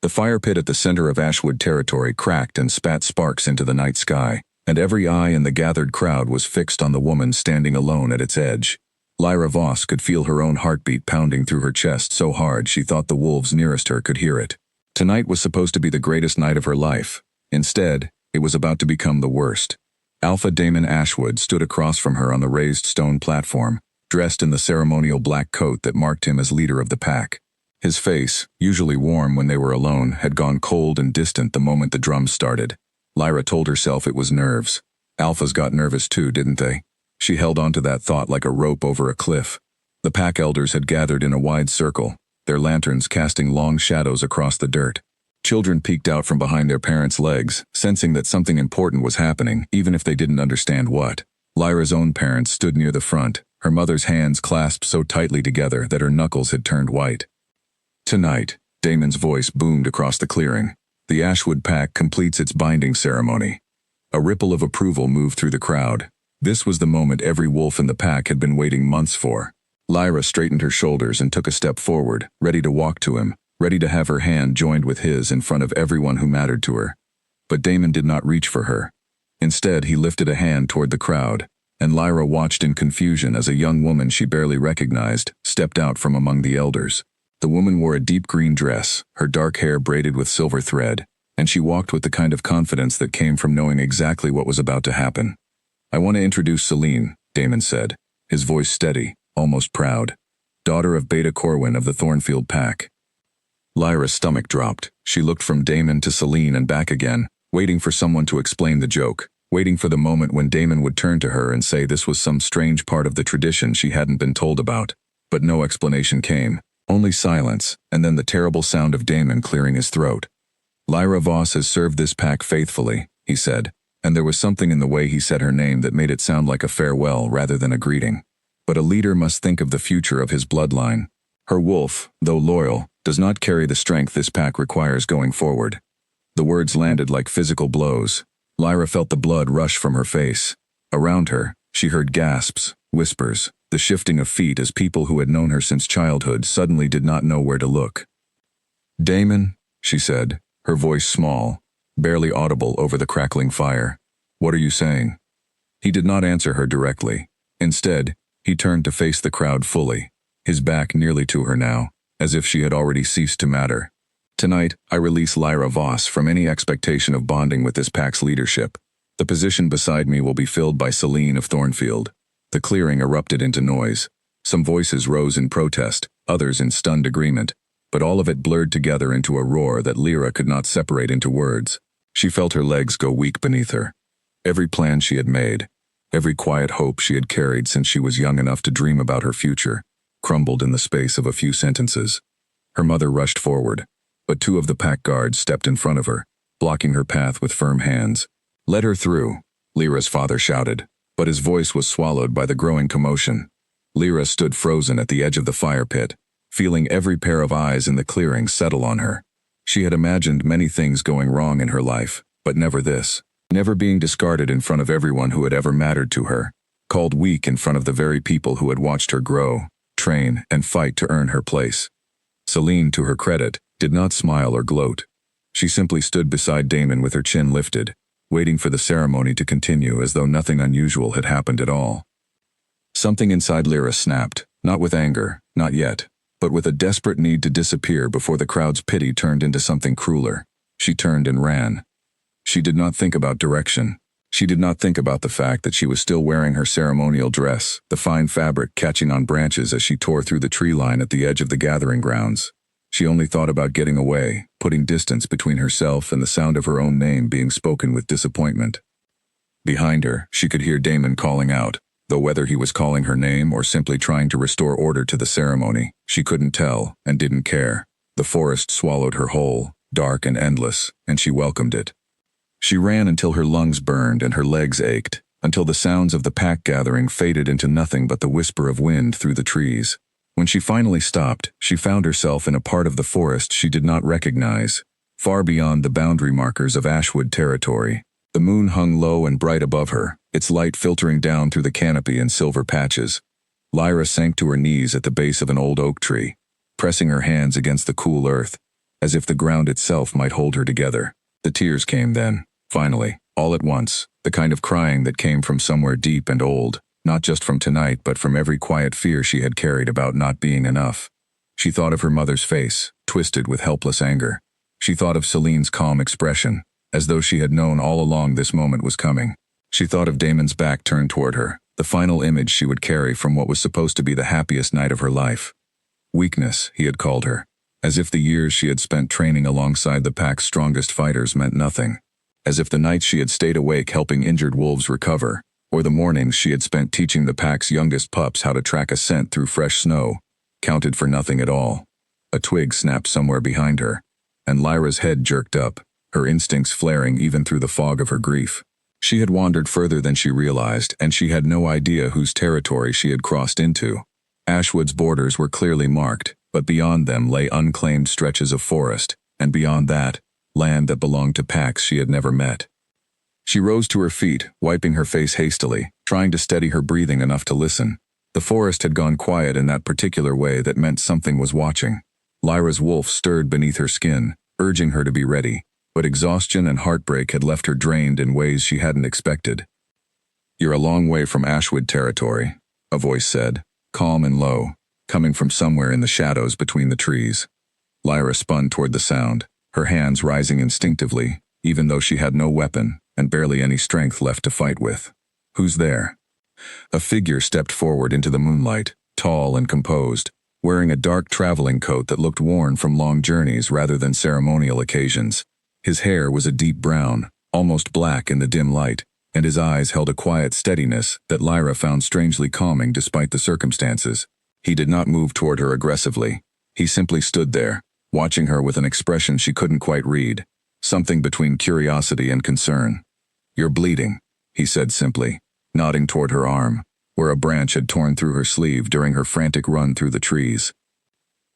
The fire pit at the center of Ashwood territory cracked and spat sparks into the night sky, and every eye in the gathered crowd was fixed on the woman standing alone at its edge. Lyra Voss could feel her own heartbeat pounding through her chest so hard she thought the wolves nearest her could hear it. Tonight was supposed to be the greatest night of her life. Instead, it was about to become the worst. Alpha Damon Ashwood stood across from her on the raised stone platform, dressed in the ceremonial black coat that marked him as leader of the pack. His face, usually warm when they were alone, had gone cold and distant the moment the drums started. Lyra told herself it was nerves. Alphas got nervous too, didn't they? She held on to that thought like a rope over a cliff. The pack elders had gathered in a wide circle, their lanterns casting long shadows across the dirt. Children peeked out from behind their parents' legs, sensing that something important was happening, even if they didn't understand what. Lyra's own parents stood near the front, her mother's hands clasped so tightly together that her knuckles had turned white. Tonight, Damon's voice boomed across the clearing. The Ashwood pack completes its binding ceremony. A ripple of approval moved through the crowd. This was the moment every wolf in the pack had been waiting months for. Lyra straightened her shoulders and took a step forward, ready to walk to him, ready to have her hand joined with his in front of everyone who mattered to her. But Damon did not reach for her. Instead, he lifted a hand toward the crowd, and Lyra watched in confusion as a young woman she barely recognized stepped out from among the elders. The woman wore a deep green dress, her dark hair braided with silver thread, and she walked with the kind of confidence that came from knowing exactly what was about to happen. "I want to introduce Celine," Damon said, his voice steady, almost proud. "Daughter of Beta Corwin of the Thornfield pack." Lyra's stomach dropped. She looked from Damon to Celine and back again, waiting for someone to explain the joke, waiting for the moment when Damon would turn to her and say this was some strange part of the tradition she hadn't been told about. But no explanation came. Only silence, and then the terrible sound of Damon clearing his throat. "Lyra Voss has served this pack faithfully," he said, and there was something in the way he said her name that made it sound like a farewell rather than a greeting. But a leader must think of the future of his bloodline. Her wolf, though loyal, does not carry the strength this pack requires going forward. The words landed like physical blows. Lyra felt the blood rush from her face. Around her, she heard gasps, whispers, the shifting of feet as people who had known her since childhood suddenly did not know where to look. "Damon," she said, her voice small, barely audible over the crackling fire. "What are you saying?" He did not answer her directly. Instead, he turned to face the crowd fully, his back nearly to her now, as if she had already ceased to matter. "Tonight, I release Lyra Voss from any expectation of bonding with this pack's leadership. The position beside me will be filled by Celine of Thornfield." The clearing erupted into noise. Some voices rose in protest, others in stunned agreement, but all of it blurred together into a roar that Lyra could not separate into words. She felt her legs go weak beneath her. Every plan she had made, every quiet hope she had carried since she was young enough to dream about her future, crumbled in the space of a few sentences. Her mother rushed forward, but two of the pack guards stepped in front of her, blocking her path with firm hands. "Let her through," Lyra's father shouted, but his voice was swallowed by the growing commotion. Lyra stood frozen at the edge of the fire pit, feeling every pair of eyes in the clearing settle on her. She had imagined many things going wrong in her life, but never this. Never being discarded in front of everyone who had ever mattered to her, called weak in front of the very people who had watched her grow, train, and fight to earn her place. Celine, to her credit, did not smile or gloat. She simply stood beside Damon with her chin lifted, waiting for the ceremony to continue as though nothing unusual had happened at all. Something inside Lyra snapped, not with anger, not yet, but with a desperate need to disappear before the crowd's pity turned into something crueler. She turned and ran. She did not think about direction. She did not think about the fact that she was still wearing her ceremonial dress, the fine fabric catching on branches as she tore through the tree line at the edge of the gathering grounds. She only thought about getting away, putting distance between herself and the sound of her own name being spoken with disappointment. Behind her, she could hear Damon calling out, though whether he was calling her name or simply trying to restore order to the ceremony, she couldn't tell and didn't care. The forest swallowed her whole, dark and endless, and she welcomed it. She ran until her lungs burned and her legs ached, until the sounds of the pack gathering faded into nothing but the whisper of wind through the trees. When she finally stopped, she found herself in a part of the forest she did not recognize, far beyond the boundary markers of Ashwood territory. The moon hung low and bright above her, its light filtering down through the canopy in silver patches. Lyra sank to her knees at the base of an old oak tree, pressing her hands against the cool earth. as if the ground itself might hold her together. The tears came then, finally, all at once, the kind of crying that came from somewhere deep and old, not just from tonight but from every quiet fear she had carried about not being enough. She thought of her mother's face, twisted with helpless anger. She thought of Celine's calm expression, as though she had known all along this moment was coming. She thought of Damon's back turned toward her, the final image she would carry from what was supposed to be the happiest night of her life. Weakness, he had called her, as if the years she had spent training alongside the pack's strongest fighters meant nothing. As if the nights she had stayed awake helping injured wolves recover, or the mornings she had spent teaching the pack's youngest pups how to track a scent through fresh snow, counted for nothing at all. A twig snapped somewhere behind her, and Lyra's head jerked up, her instincts flaring even through the fog of her grief. She had wandered further than she realized, and she had no idea whose territory she had crossed into. Ashwood's borders were clearly marked, but beyond them lay unclaimed stretches of forest, and beyond that, land that belonged to packs she had never met. She rose to her feet, wiping her face hastily, trying to steady her breathing enough to listen. The forest had gone quiet in that particular way that meant something was watching. Lyra's wolf stirred beneath her skin, urging her to be ready, but exhaustion and heartbreak had left her drained in ways she hadn't expected. "You're a long way from Ashwood territory," a voice said, calm and low, coming from somewhere in the shadows between the trees. Lyra spun toward the sound, her hands rising instinctively, even though she had no weapon and barely any strength left to fight with. "Who's there?" A figure stepped forward into the moonlight, tall and composed, wearing a dark traveling coat that looked worn from long journeys rather than ceremonial occasions. His hair was a deep brown, almost black in the dim light, and his eyes held a quiet steadiness that Lyra found strangely calming despite the circumstances. He did not move toward her aggressively. He simply stood there, watching her with an expression she couldn't quite read, something between curiosity and concern. "You're bleeding," he said simply, nodding toward her arm, where a branch had torn through her sleeve during her frantic run through the trees.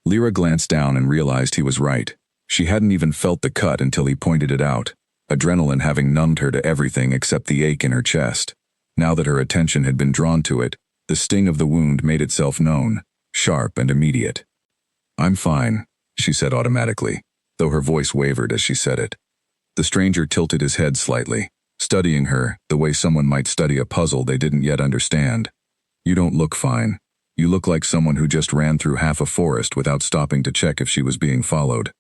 Lyra glanced down and realized he was right. She hadn't even felt the cut until he pointed it out, adrenaline having numbed her to everything except the ache in her chest. Now that her attention had been drawn to it, the sting of the wound made itself known, sharp and immediate. "I'm fine," she said automatically, though her voice wavered as she said it. The stranger tilted his head slightly, studying her the way someone might study a puzzle they didn't yet understand. "You don't look fine. You look like someone who just ran through half a forest without stopping to check if she was being followed."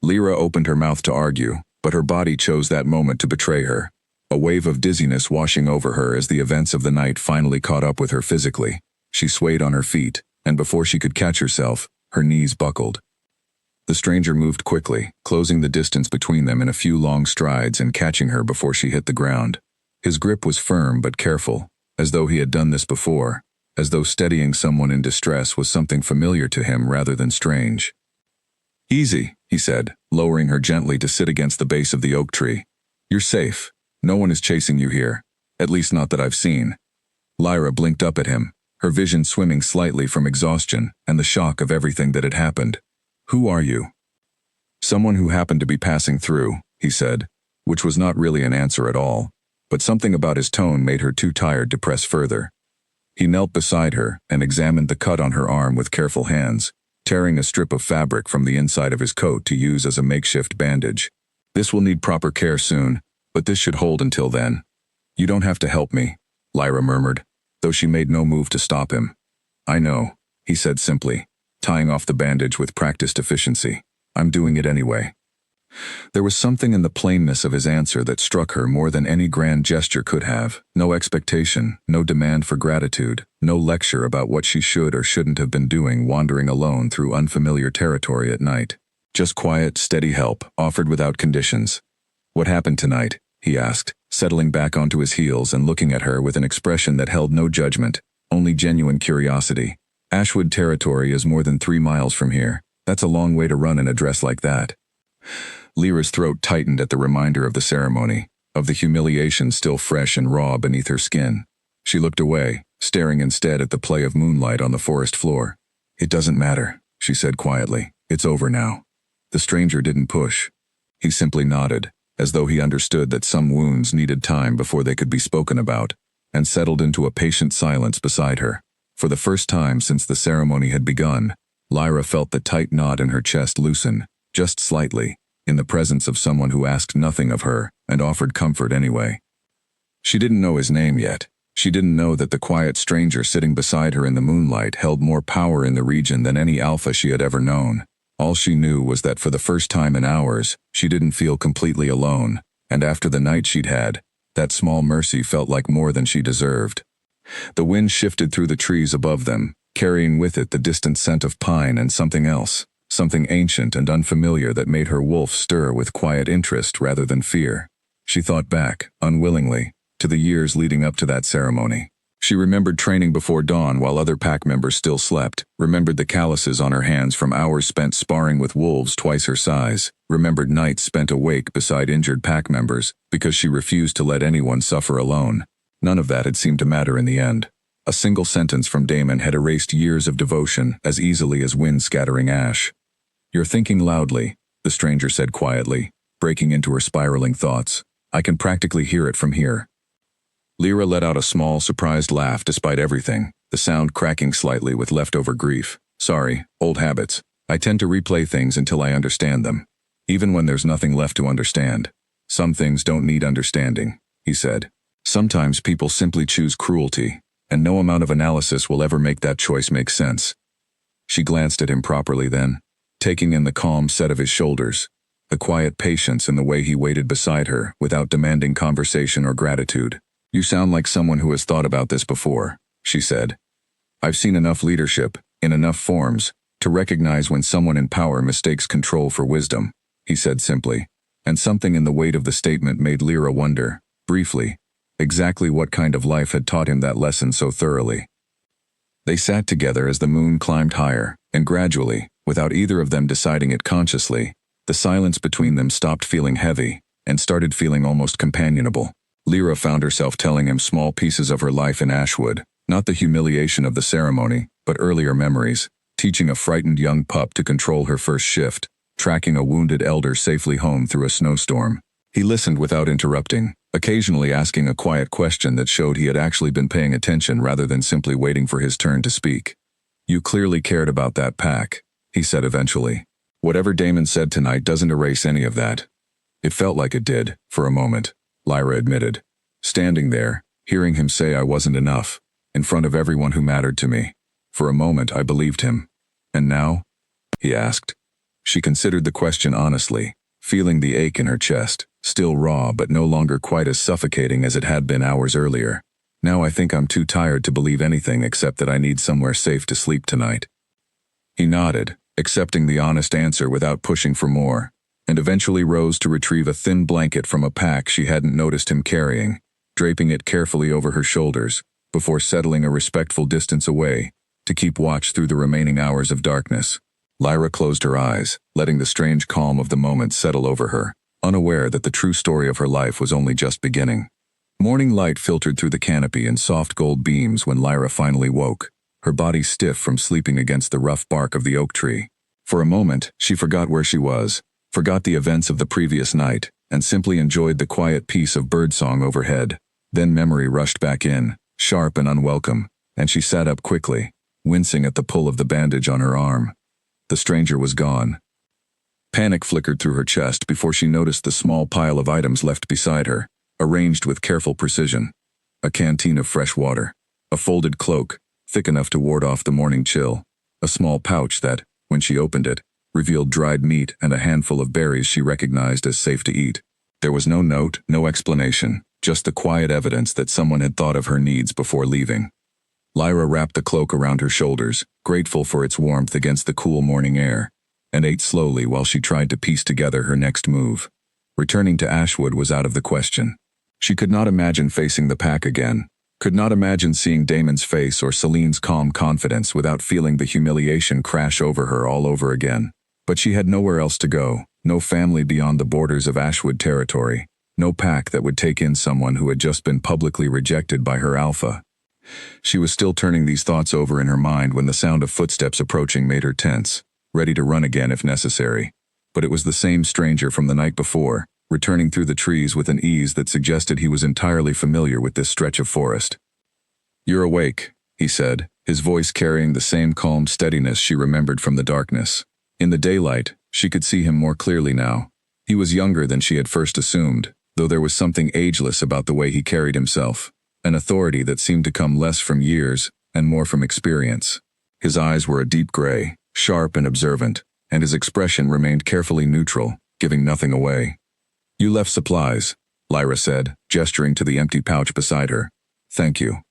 Lyra opened her mouth to argue, but her body chose that moment to betray her, a wave of dizziness washing over her as the events of the night finally caught up with her physically. She swayed on her feet, and before she could catch herself, her knees buckled. The stranger moved quickly, closing the distance between them in a few long strides and catching her before she hit the ground. His grip was firm but careful, as though he had done this before, as though steadying someone in distress was something familiar to him rather than strange. "Easy," he said, lowering her gently to sit against the base of the oak tree. "You're safe. No one is chasing you here. At least not that I've seen." Lyra blinked up at him, her vision swimming slightly from exhaustion and the shock of everything that had happened. "Who are you?" "Someone who happened to be passing through," he said, which was not really an answer at all, but something about his tone made her too tired to press further. He knelt beside her and examined the cut on her arm with careful hands, tearing a strip of fabric from the inside of his coat to use as a makeshift bandage. "This will need proper care soon, but this should hold until then." "You don't have to help me," Lyra murmured, though she made no move to stop him. "I know," he said simply, tying off the bandage with practiced efficiency. "I'm doing it anyway." There was something in the plainness of his answer that struck her more than any grand gesture could have. No expectation, no demand for gratitude, no lecture about what she should or shouldn't have been doing wandering alone through unfamiliar territory at night. Just quiet, steady help, offered without conditions. "What happened tonight?" he asked, settling back onto his heels and looking at her with an expression that held no judgment, only genuine curiosity. "Ashwood territory is more than 3 miles from here. That's a long way to run in a dress like that." Lyra's throat tightened at the reminder of the ceremony, of the humiliation still fresh and raw beneath her skin. She looked away, staring instead at the play of moonlight on the forest floor. "It doesn't matter," she said quietly. "It's over now." The stranger didn't push. He simply nodded, as though he understood that some wounds needed time before they could be spoken about, and settled into a patient silence beside her. For the first time since the ceremony had begun, Lyra felt the tight knot in her chest loosen, just slightly, in the presence of someone who asked nothing of her and offered comfort anyway. She didn't know his name yet. She didn't know that the quiet stranger sitting beside her in the moonlight held more power in the region than any alpha she had ever known. All she knew was that for the first time in hours, she didn't feel completely alone, and after the night she'd had, that small mercy felt like more than she deserved. The wind shifted through the trees above them, carrying with it the distant scent of pine and something else, something ancient and unfamiliar that made her wolf stir with quiet interest rather than fear. She thought back, unwillingly, to the years leading up to that ceremony. She remembered training before dawn while other pack members still slept, remembered the calluses on her hands from hours spent sparring with wolves twice her size, remembered nights spent awake beside injured pack members because she refused to let anyone suffer alone. None of that had seemed to matter in the end. A single sentence from Damon had erased years of devotion as easily as wind scattering ash. "You're thinking loudly," the stranger said quietly, breaking into her spiraling thoughts. "I can practically hear it from here." Lyra let out a small, surprised laugh despite everything, the sound cracking slightly with leftover grief. "Sorry, old habits. I tend to replay things until I understand them. Even when there's nothing left to understand. Some things don't need understanding," he said. "Sometimes people simply choose cruelty, and no amount of analysis will ever make that choice make sense." She glanced at him properly then, taking in the calm set of his shoulders, the quiet patience in the way he waited beside her without demanding conversation or gratitude. "You sound like someone who has thought about this before," she said. "I've seen enough leadership, in enough forms, to recognize when someone in power mistakes control for wisdom," he said simply, and something in the weight of the statement made Lyra wonder, briefly, exactly what kind of life had taught him that lesson so thoroughly. They sat together as the moon climbed higher, and gradually, without either of them deciding it consciously, the silence between them stopped feeling heavy and started feeling almost companionable. Lyra found herself telling him small pieces of her life in Ashwood, not the humiliation of the ceremony, but earlier memories, teaching a frightened young pup to control her first shift, tracking a wounded elder safely home through a snowstorm. He listened without interrupting, occasionally asking a quiet question that showed he had actually been paying attention rather than simply waiting for his turn to speak. "You clearly cared about that pack," he said eventually. "Whatever Damon said tonight doesn't erase any of that." "It felt like it did, for a moment," Lyra admitted. "Standing there, hearing him say I wasn't enough, in front of everyone who mattered to me. For a moment I believed him. And now?" he asked. She considered the question honestly, feeling the ache in her chest, still raw but no longer quite as suffocating as it had been hours earlier. "Now I think I'm too tired to believe anything except that I need somewhere safe to sleep tonight." He nodded, accepting the honest answer without pushing for more, and eventually rose to retrieve a thin blanket from a pack she hadn't noticed him carrying, draping it carefully over her shoulders, before settling a respectful distance away, to keep watch through the remaining hours of darkness. Lyra closed her eyes, letting the strange calm of the moment settle over her, unaware that the true story of her life was only just beginning. Morning light filtered through the canopy in soft gold beams when Lyra finally woke, her body stiff from sleeping against the rough bark of the oak tree. For a moment, she forgot where she was, forgot the events of the previous night, and simply enjoyed the quiet peace of birdsong overhead. Then memory rushed back in, sharp and unwelcome, and she sat up quickly, wincing at the pull of the bandage on her arm. The stranger was gone. Panic flickered through her chest before she noticed the small pile of items left beside her, arranged with careful precision. A canteen of fresh water, a folded cloak, thick enough to ward off the morning chill, a small pouch that, when she opened it, revealed dried meat and a handful of berries she recognized as safe to eat. There was no note, no explanation, just the quiet evidence that someone had thought of her needs before leaving. Lyra wrapped the cloak around her shoulders, grateful for its warmth against the cool morning air, and ate slowly while she tried to piece together her next move. Returning to Ashwood was out of the question. She could not imagine facing the pack again, could not imagine seeing Damon's face or Celine's calm confidence without feeling the humiliation crash over her all over again. But she had nowhere else to go, no family beyond the borders of Ashwood territory, no pack that would take in someone who had just been publicly rejected by her alpha. She was still turning these thoughts over in her mind when the sound of footsteps approaching made her tense, ready to run again if necessary. But it was the same stranger from the night before, returning through the trees with an ease that suggested he was entirely familiar with this stretch of forest. "You're awake," he said, his voice carrying the same calm steadiness she remembered from the darkness. In the daylight, she could see him more clearly now. He was younger than she had first assumed, though there was something ageless about the way he carried himself, an authority that seemed to come less from years and more from experience. His eyes were a deep gray, sharp and observant, and his expression remained carefully neutral, giving nothing away. "You left supplies," Lyra said, gesturing to the empty pouch beside her. "Thank you."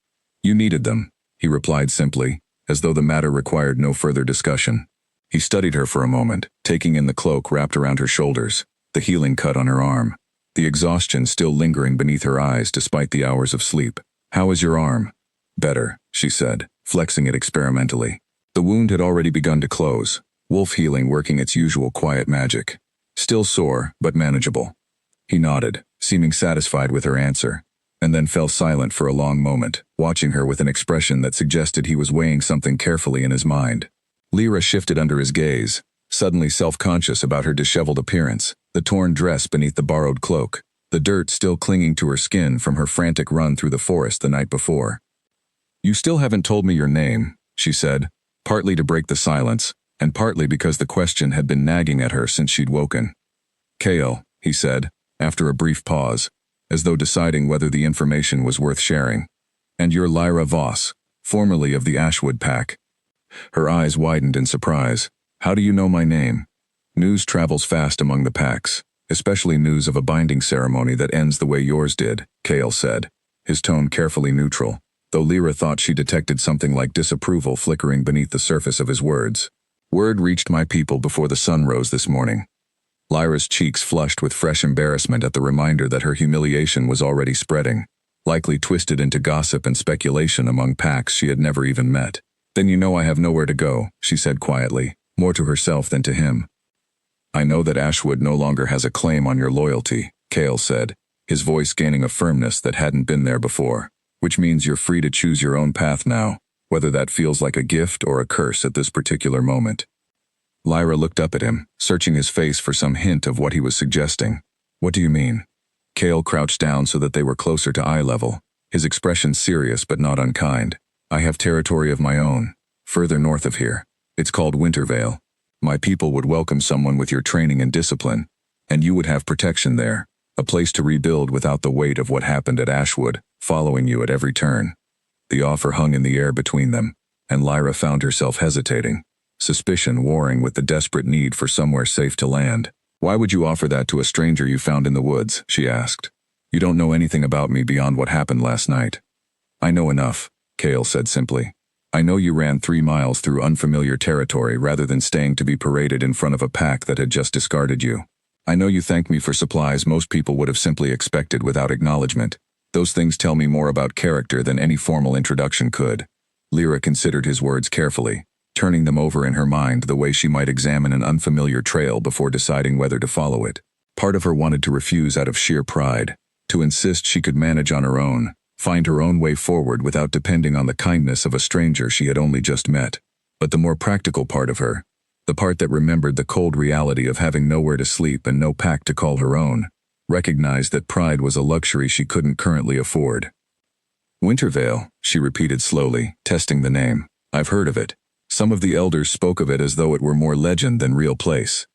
"You needed them," he replied simply, as though the matter required no further discussion. He studied her for a moment, taking in the cloak wrapped around her shoulders, the healing cut on her arm, the exhaustion still lingering beneath her eyes despite the hours of sleep. "How is your arm?" "Better," she said, flexing it experimentally. The wound had already begun to close, wolf healing working its usual quiet magic. Still sore, but manageable. He nodded, seeming satisfied with her answer, and then fell silent for a long moment, watching her with an expression that suggested he was weighing something carefully in his mind. Lyra shifted under his gaze, suddenly self-conscious about her disheveled appearance, the torn dress beneath the borrowed cloak, the dirt still clinging to her skin from her frantic run through the forest the night before. "You still haven't told me your name," she said, partly to break the silence, and partly because the question had been nagging at her since she'd woken. "Kale," he said, after a brief pause, as though deciding whether the information was worth sharing. "And you're Lyra Voss, formerly of the Ashwood Pack." Her eyes widened in surprise. "How do you know my name?" "News travels fast among the packs, especially news of a binding ceremony that ends the way yours did," Kale said, his tone carefully neutral, though Lyra thought she detected something like disapproval flickering beneath the surface of his words. "Word reached my people before the sun rose this morning." Lyra's cheeks flushed with fresh embarrassment at the reminder that her humiliation was already spreading, likely twisted into gossip and speculation among packs she had never even met. "Then you know I have nowhere to go," she said quietly, more to herself than to him. "I know that Ashwood no longer has a claim on your loyalty," Kale said, his voice gaining a firmness that hadn't been there before, "which means you're free to choose your own path now, whether that feels like a gift or a curse at this particular moment." Lyra looked up at him, searching his face for some hint of what he was suggesting. "What do you mean?" Kale crouched down so that they were closer to eye level, his expression serious but not unkind. "I have territory of my own, further north of here. It's called Wintervale. My people would welcome someone with your training and discipline, and you would have protection there, a place to rebuild without the weight of what happened at Ashwood, following you at every turn." The offer hung in the air between them, and Lyra found herself hesitating, suspicion warring with the desperate need for somewhere safe to land. "Why would you offer that to a stranger you found in the woods?" she asked. "You don't know anything about me beyond what happened last night." "I know enough," Kale said simply. "I know you ran 3 miles through unfamiliar territory rather than staying to be paraded in front of a pack that had just discarded you. I know you thanked me for supplies most people would have simply expected without acknowledgement. Those things tell me more about character than any formal introduction could." Lyra considered his words carefully, turning them over in her mind the way she might examine an unfamiliar trail before deciding whether to follow it. Part of her wanted to refuse out of sheer pride, to insist she could manage on her own, find her own way forward without depending on the kindness of a stranger she had only just met. But the more practical part of her, the part that remembered the cold reality of having nowhere to sleep and no pack to call her own, recognized that pride was a luxury she couldn't currently afford. "Wintervale," she repeated slowly, testing the name. "I've heard of it. Some of the elders spoke of it as though it were more legend than real place."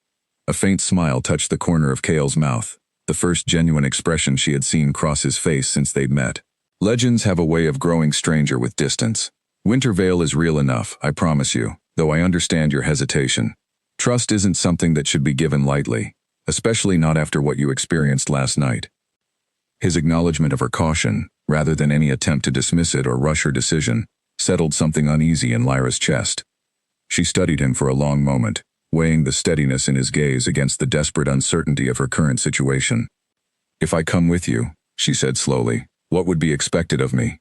A faint smile touched the corner of Kale's mouth, the first genuine expression she had seen cross his face since they'd met. "Legends have a way of growing stranger with distance. Wintervale is real enough, I promise you, though I understand your hesitation. Trust isn't something that should be given lightly, especially not after what you experienced last night." His acknowledgement of her caution, rather than any attempt to dismiss it or rush her decision, settled something uneasy in Lyra's chest. She studied him for a long moment, weighing the steadiness in his gaze against the desperate uncertainty of her current situation. "If I come with you," she said slowly, "what would be expected of me?"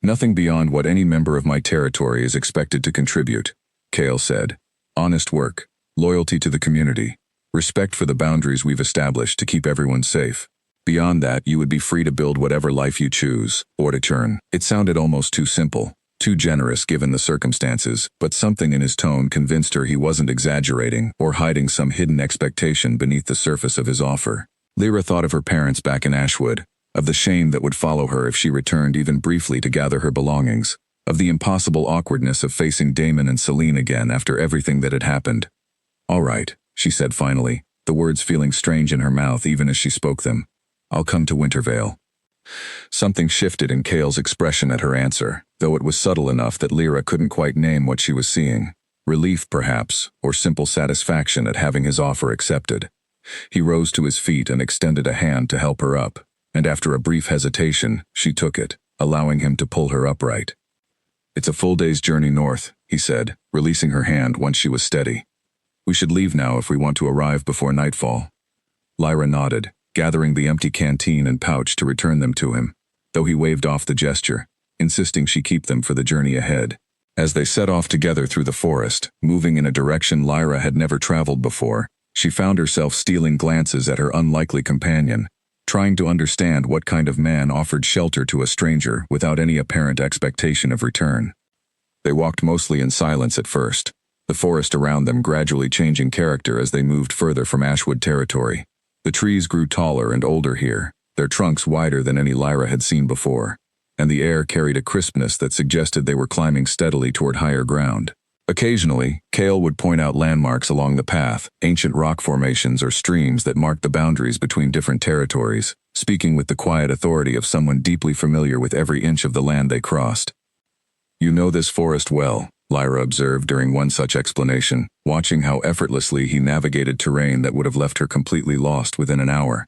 "Nothing beyond what any member of my territory is expected to contribute," Kale said. "Honest work, loyalty to the community, respect for the boundaries we've established to keep everyone safe. Beyond that, you would be free to build whatever life you choose, or to turn." It sounded almost too simple, too generous given the circumstances, but something in his tone convinced her he wasn't exaggerating or hiding some hidden expectation beneath the surface of his offer. Lyra thought of her parents back in Ashwood, of the shame that would follow her if she returned even briefly to gather her belongings, of the impossible awkwardness of facing Damon and Celine again after everything that had happened. All right, she said finally, the words feeling strange in her mouth even as she spoke them. I'll come to Wintervale. Something shifted in Cale's expression at her answer, though it was subtle enough that Lyra couldn't quite name what she was seeing. Relief, perhaps, or simple satisfaction at having his offer accepted. He rose to his feet and extended a hand to help her up, and after a brief hesitation, she took it, allowing him to pull her upright. It's a full day's journey north, he said, releasing her hand once she was steady. We should leave now if we want to arrive before nightfall. Lyra nodded, gathering the empty canteen and pouch to return them to him, though he waved off the gesture, insisting she keep them for the journey ahead. As they set off together through the forest, moving in a direction Lyra had never traveled before, she found herself stealing glances at her unlikely companion, trying to understand what kind of man offered shelter to a stranger without any apparent expectation of return. They walked mostly in silence at first, the forest around them gradually changing character as they moved further from Ashwood territory. The trees grew taller and older here, their trunks wider than any Lyra had seen before, and the air carried a crispness that suggested they were climbing steadily toward higher ground. Occasionally, Cale would point out landmarks along the path, ancient rock formations or streams that marked the boundaries between different territories, speaking with the quiet authority of someone deeply familiar with every inch of the land they crossed. You know this forest well, Lyra observed during one such explanation, watching how effortlessly he navigated terrain that would have left her completely lost within an hour.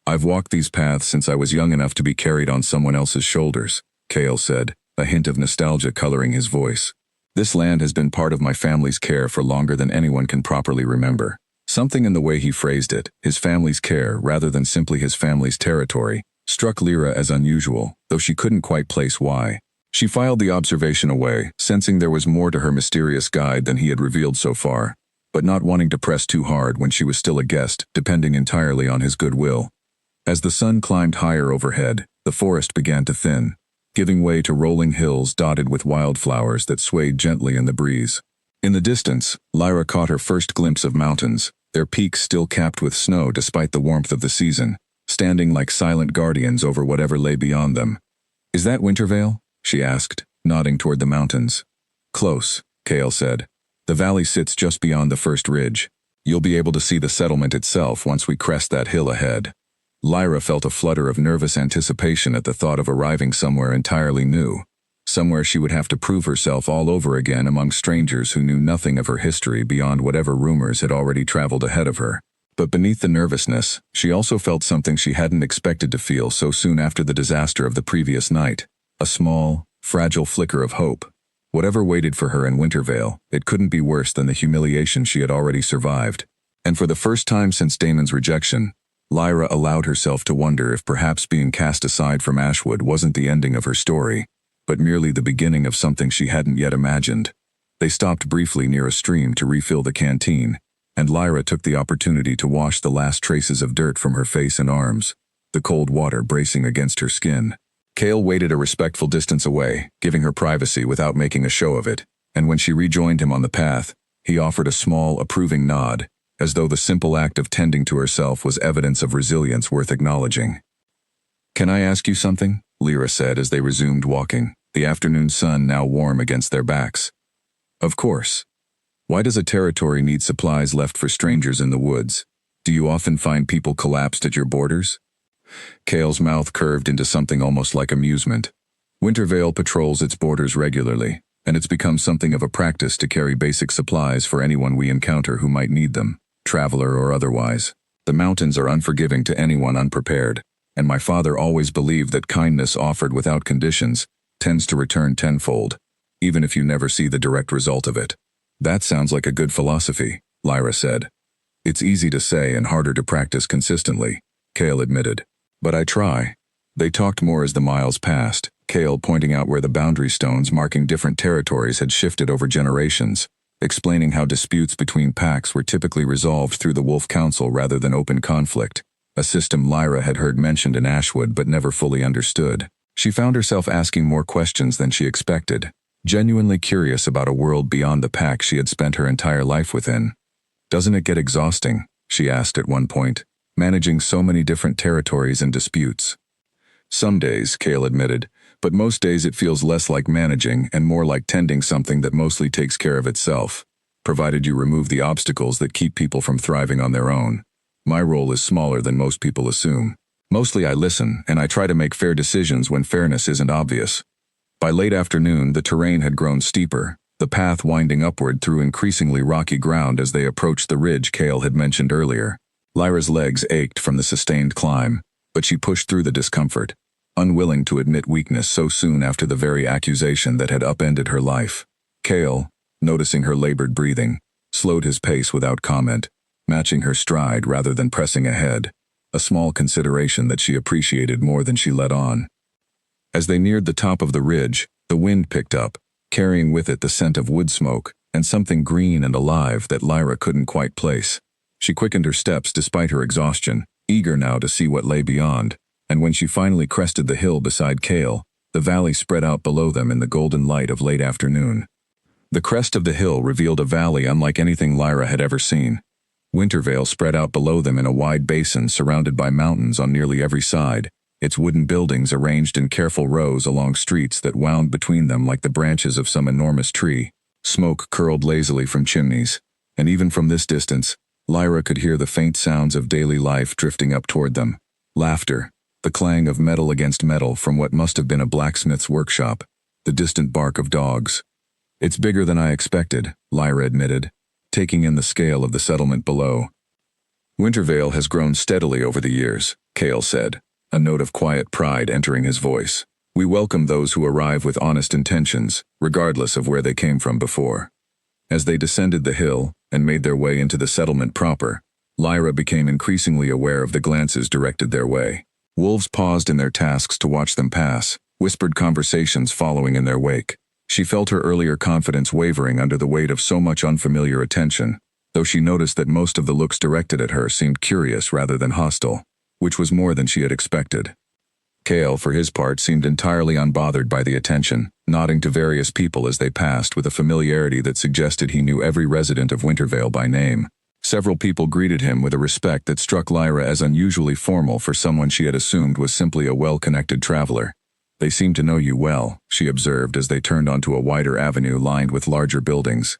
I've walked these paths since I was young enough to be carried on someone else's shoulders, Cale said, a hint of nostalgia coloring his voice. This land has been part of my family's care for longer than anyone can properly remember. Something in the way he phrased it, his family's care rather than simply his family's territory, struck Lyra as unusual, though she couldn't quite place why. She filed the observation away, sensing there was more to her mysterious guide than he had revealed so far, but not wanting to press too hard when she was still a guest, depending entirely on his goodwill. As the sun climbed higher overhead, the forest began to thin, giving way to rolling hills dotted with wildflowers that swayed gently in the breeze. In the distance, Lyra caught her first glimpse of mountains, their peaks still capped with snow despite the warmth of the season, standing like silent guardians over whatever lay beyond them. Is that Wintervale? She asked, nodding toward the mountains. Close, Cale said. The valley sits just beyond the first ridge. You'll be able to see the settlement itself once we crest that hill ahead. Lyra felt a flutter of nervous anticipation at the thought of arriving somewhere entirely new, somewhere she would have to prove herself all over again among strangers who knew nothing of her history beyond whatever rumors had already traveled ahead of her. But beneath the nervousness, she also felt something she hadn't expected to feel so soon after the disaster of the previous night. A small, fragile flicker of hope. Whatever waited for her in Wintervale, it couldn't be worse than the humiliation she had already survived. And for the first time since Damon's rejection, Lyra allowed herself to wonder if perhaps being cast aside from Ashwood wasn't the ending of her story, but merely the beginning of something she hadn't yet imagined. They stopped briefly near a stream to refill the canteen, and Lyra took the opportunity to wash the last traces of dirt from her face and arms, the cold water bracing against her skin. Cale waited a respectful distance away, giving her privacy without making a show of it, and when she rejoined him on the path, he offered a small, approving nod, as though the simple act of tending to herself was evidence of resilience worth acknowledging. Can I ask you something? Lyra said as they resumed walking, the afternoon sun now warm against their backs. Of course. Why does a territory need supplies left for strangers in the woods? Do you often find people collapsed at your borders? Cale's mouth curved into something almost like amusement. Wintervale patrols its borders regularly, and it's become something of a practice to carry basic supplies for anyone we encounter who might need them, traveler or otherwise. The mountains are unforgiving to anyone unprepared, and my father always believed that kindness offered without conditions tends to return tenfold, even if you never see the direct result of it. That sounds like a good philosophy, Lyra said. It's easy to say and harder to practice consistently, Cale admitted. But I try. They talked more as the miles passed, Cale pointing out where the boundary stones marking different territories had shifted over generations, explaining how disputes between packs were typically resolved through the Wolf Council rather than open conflict, a system Lyra had heard mentioned in Ashwood but never fully understood. She found herself asking more questions than she expected, genuinely curious about a world beyond the pack she had spent her entire life within. Doesn't it get exhausting? She asked at one point, managing so many different territories and disputes. Some days, Cale admitted, but most days it feels less like managing and more like tending something that mostly takes care of itself. provided you remove the obstacles that keep people from thriving on their own. My role is smaller than most people assume. Mostly I listen, and I try to make fair decisions when fairness isn't obvious. By late afternoon, the terrain had grown steeper, the path winding upward through increasingly rocky ground as they approached the ridge Cale had mentioned earlier. Lyra's legs ached from the sustained climb, but she pushed through the discomfort, unwilling to admit weakness so soon after the very accusation that had upended her life. Cale, noticing her labored breathing, slowed his pace without comment, matching her stride rather than pressing ahead, a small consideration that she appreciated more than she let on. As they neared the top of the ridge, the wind picked up, carrying with it the scent of wood smoke and something green and alive that Lyra couldn't quite place. She quickened her steps despite her exhaustion, eager now to see what lay beyond, and when she finally crested the hill beside Cale, the valley spread out below them in the golden light of late afternoon. The crest of the hill revealed a valley unlike anything Lyra had ever seen. Wintervale spread out below them in a wide basin surrounded by mountains on nearly every side, its wooden buildings arranged in careful rows along streets that wound between them like the branches of some enormous tree. Smoke curled lazily from chimneys, and even from this distance, Lyra could hear the faint sounds of daily life drifting up toward them. Laughter, the clang of metal against metal from what must have been a blacksmith's workshop, the distant bark of dogs. "It's bigger than I expected," Lyra admitted, taking in the scale of the settlement below. "Wintervale has grown steadily over the years," Cale said, a note of quiet pride entering his voice. "We welcome those who arrive with honest intentions, regardless of where they came from before." As they descended the hill and made their way into the settlement proper, Lyra became increasingly aware of the glances directed their way. Wolves paused in their tasks to watch them pass, whispered conversations following in their wake. She felt her earlier confidence wavering under the weight of so much unfamiliar attention, though she noticed that most of the looks directed at her seemed curious rather than hostile, which was more than she had expected. Cale, for his part, seemed entirely unbothered by the attention, nodding to various people as they passed with a familiarity that suggested he knew every resident of Wintervale by name. Several people greeted him with a respect that struck Lyra as unusually formal for someone she had assumed was simply a well-connected traveler. "They seem to know you well," she observed as they turned onto a wider avenue lined with larger buildings.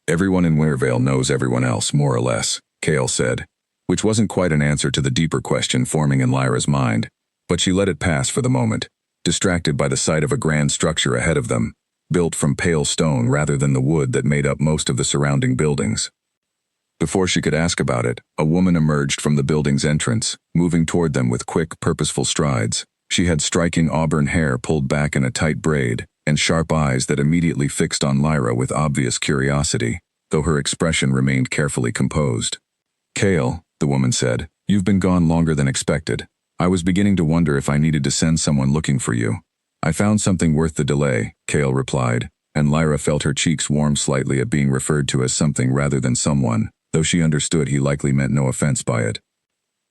"Everyone in Wintervale knows everyone else, more or less," Cale said, which wasn't quite an answer to the deeper question forming in Lyra's mind, but she let it pass for the moment, distracted by the sight of a grand structure ahead of them, built from pale stone rather than the wood that made up most of the surrounding buildings. Before she could ask about it, a woman emerged from the building's entrance, moving toward them with quick, purposeful strides. She had striking auburn hair pulled back in a tight braid, and sharp eyes that immediately fixed on Lyra with obvious curiosity, though her expression remained carefully composed. "Cale," the woman said, "you've been gone longer than expected. I was beginning to wonder if I needed to send someone looking for you." "I found something worth the delay," Cale replied, and Lyra felt her cheeks warm slightly at being referred to as something rather than someone, though she understood he likely meant no offense by it.